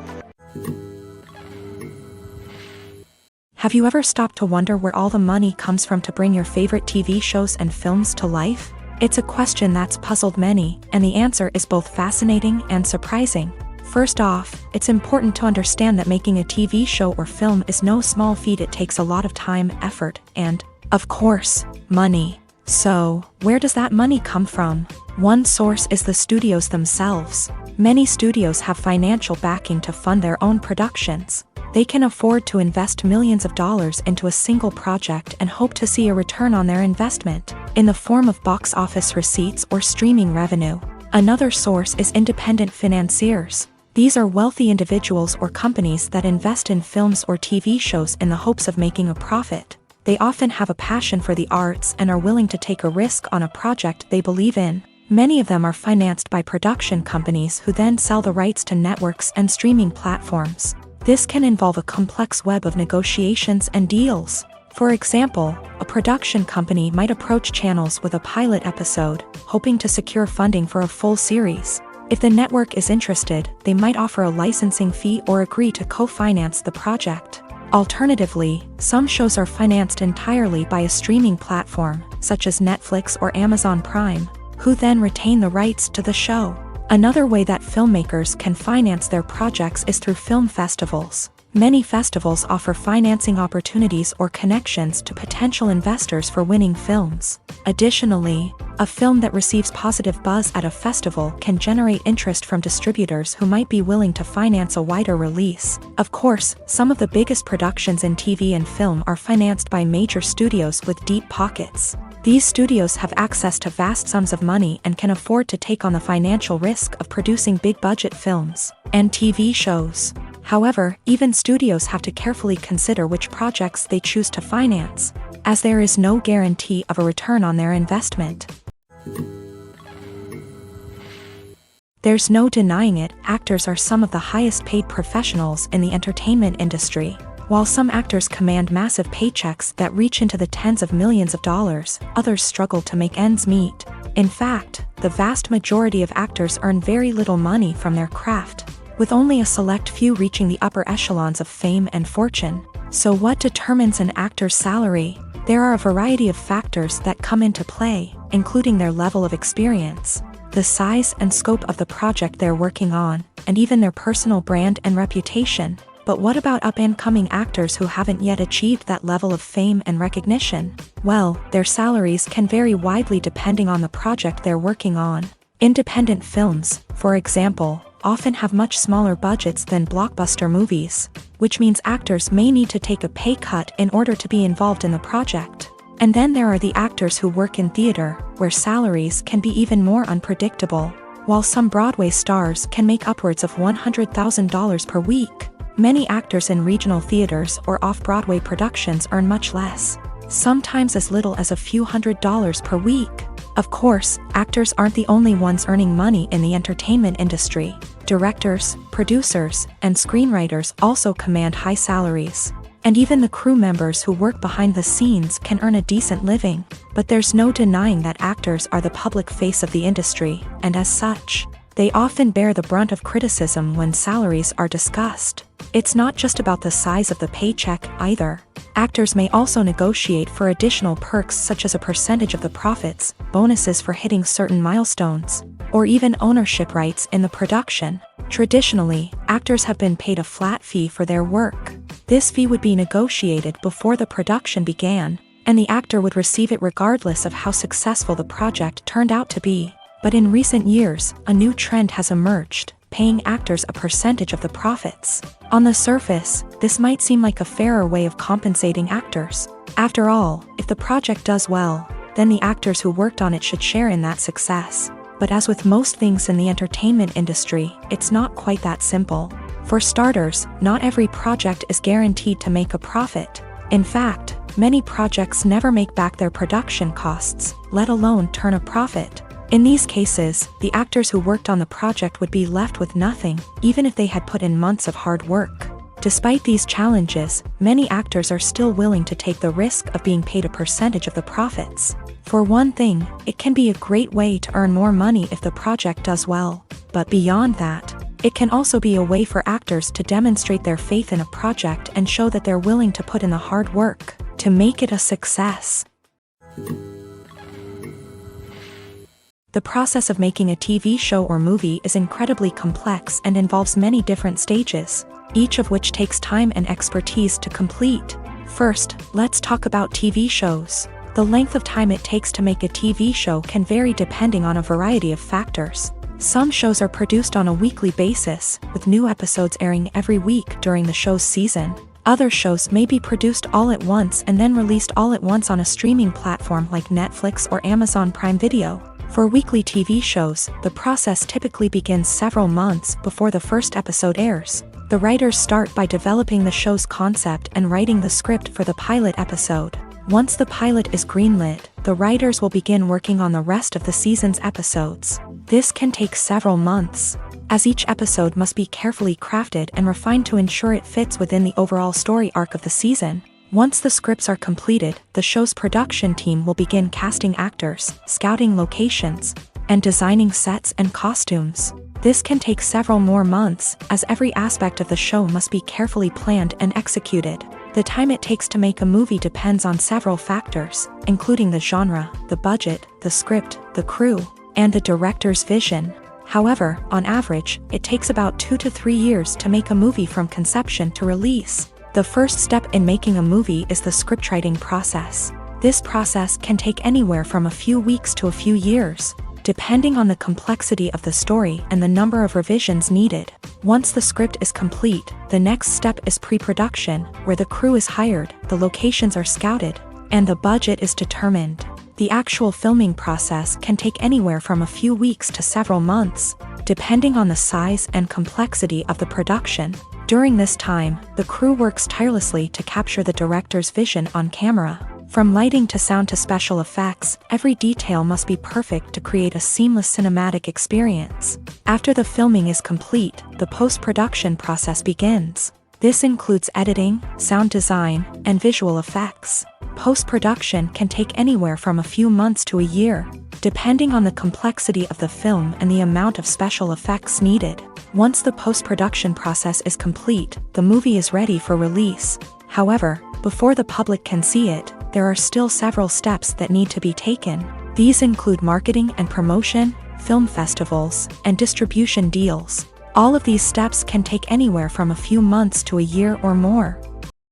Have you ever stopped to wonder where all the money comes from to bring your favorite TV shows and films to life? It's a question that's puzzled many, and the answer is both fascinating and surprising. First off, it's important to understand that making a TV show or film is no small feat. It takes a lot of time, effort, and, of course, money. So, where does that money come from? One source is the studios themselves. Many studios have financial backing to fund their own productions. They can afford to invest millions of dollars into a single project and hope to see a return on their investment, in the form of box office receipts or streaming revenue. Another source is independent financiers. These are wealthy individuals or companies that invest in films or TV shows in the hopes of making a profit. They often have a passion for the arts and are willing to take a risk on a project they believe in. Many of them are financed by production companies who then sell the rights to networks and streaming platforms. This can involve a complex web of negotiations and deals. For example, a production company might approach channels with a pilot episode, hoping to secure funding for a full series. If the network is interested, they might offer a licensing fee or agree to co-finance the project. Alternatively, some shows are financed entirely by a streaming platform, such as Netflix or Amazon Prime, who then retain the rights to the show. Another way that filmmakers can finance their projects is through film festivals. Many festivals offer financing opportunities or connections to potential investors for winning films. Additionally, a film that receives positive buzz at a festival can generate interest from distributors who might be willing to finance a wider release. Of course, some of the biggest productions in TV and film are financed by major studios with deep pockets. These studios have access to vast sums of money and can afford to take on the financial risk of producing big-budget films and TV shows. However, even studios have to carefully consider which projects they choose to finance, as there is no guarantee of a return on their investment. There's no denying it, actors are some of the highest paid professionals in the entertainment industry. While some actors command massive paychecks that reach into the tens of millions of dollars, others struggle to make ends meet. In fact, the vast majority of actors earn very little money from their craft, with only a select few reaching the upper echelons of fame and fortune. So what determines an actor's salary? There are a variety of factors that come into play, including their level of experience, the size and scope of the project they're working on, and even their personal brand and reputation. But what about up-and-coming actors who haven't yet achieved that level of fame and recognition? Well, their salaries can vary widely depending on the project they're working on. Independent films, for example, often have much smaller budgets than blockbuster movies, which means actors may need to take a pay cut in order to be involved in the project. And then there are the actors who work in theater, where salaries can be even more unpredictable. While some Broadway stars can make upwards of $100,000 per week, many actors in regional theaters or off-Broadway productions earn much less, sometimes as little as a few $100s per week. Of course, actors aren't the only ones earning money in the entertainment industry. Directors, producers, and screenwriters also command high salaries. And even the crew members who work behind the scenes can earn a decent living. But there's no denying that actors are the public face of the industry, and as such, they often bear the brunt of criticism when salaries are discussed. It's not just about the size of the paycheck either. Actors may also negotiate for additional perks such as a percentage of the profits, bonuses for hitting certain milestones, or even ownership rights in the production. Traditionally, actors have been paid a flat fee for their work. This fee would be negotiated before the production began, and the actor would receive it regardless of how successful the project turned out to be. But in recent years, a new trend has emerged, paying actors a percentage of the profits. On the surface, this might seem like a fairer way of compensating actors. After all, if the project does well, then the actors who worked on it should share in that success. But as with most things in the entertainment industry, it's not quite that simple. For starters, not every project is guaranteed to make a profit. In fact, many projects never make back their production costs, let alone turn a profit. In these cases, the actors who worked on the project would be left with nothing, even if they had put in months of hard work. Despite these challenges, many actors are still willing to take the risk of being paid a percentage of the profits. For one thing, it can be a great way to earn more money if the project does well. But beyond that, it can also be a way for actors to demonstrate their faith in a project and show that they're willing to put in the hard work to make it a success. The process of making a TV show or movie is incredibly complex and involves many different stages, each of which takes time and expertise to complete. First, let's talk about TV shows. The length of time it takes to make a TV show can vary depending on a variety of factors. Some shows are produced on a weekly basis, with new episodes airing every week during the show's season. Other shows may be produced all at once and then released all at once on a streaming platform like Netflix or Amazon Prime Video. For weekly TV shows, the process typically begins several months before the first episode airs. The writers start by developing the show's concept and writing the script for the pilot episode. Once the pilot is greenlit, the writers will begin working on the rest of the season's episodes. This can take several months, as each episode must be carefully crafted and refined to ensure it fits within the overall story arc of the season. Once the scripts are completed, the show's production team will begin casting actors, scouting locations, and designing sets and costumes. This can take several more months, as every aspect of the show must be carefully planned and executed. The time it takes to make a movie depends on several factors, including the genre, the budget, the script, the crew, and the director's vision. However, on average, it takes about 2 to 3 years to make a movie from conception to release. The first step in making a movie is the scriptwriting process. This process can take anywhere from a few weeks to a few years, depending on the complexity of the story and the number of revisions needed. Once the script is complete, the next step is pre-production, where the crew is hired, the locations are scouted, and the budget is determined. The actual filming process can take anywhere from a few weeks to several months, depending on the size and complexity of the production. During this time, the crew works tirelessly to capture the director's vision on camera. From lighting to sound to special effects, every detail must be perfect to create a seamless cinematic experience. After the filming is complete, the post-production process begins. This includes editing, sound design, and visual effects. Post-production can take anywhere from a few months to a year, depending on the complexity of the film and the amount of special effects needed. Once the post-production process is complete, the movie is ready for release. However, before the public can see it, there are still several steps that need to be taken. These include marketing and promotion, film festivals, and distribution deals. All of these steps can take anywhere from a few months to a year or more.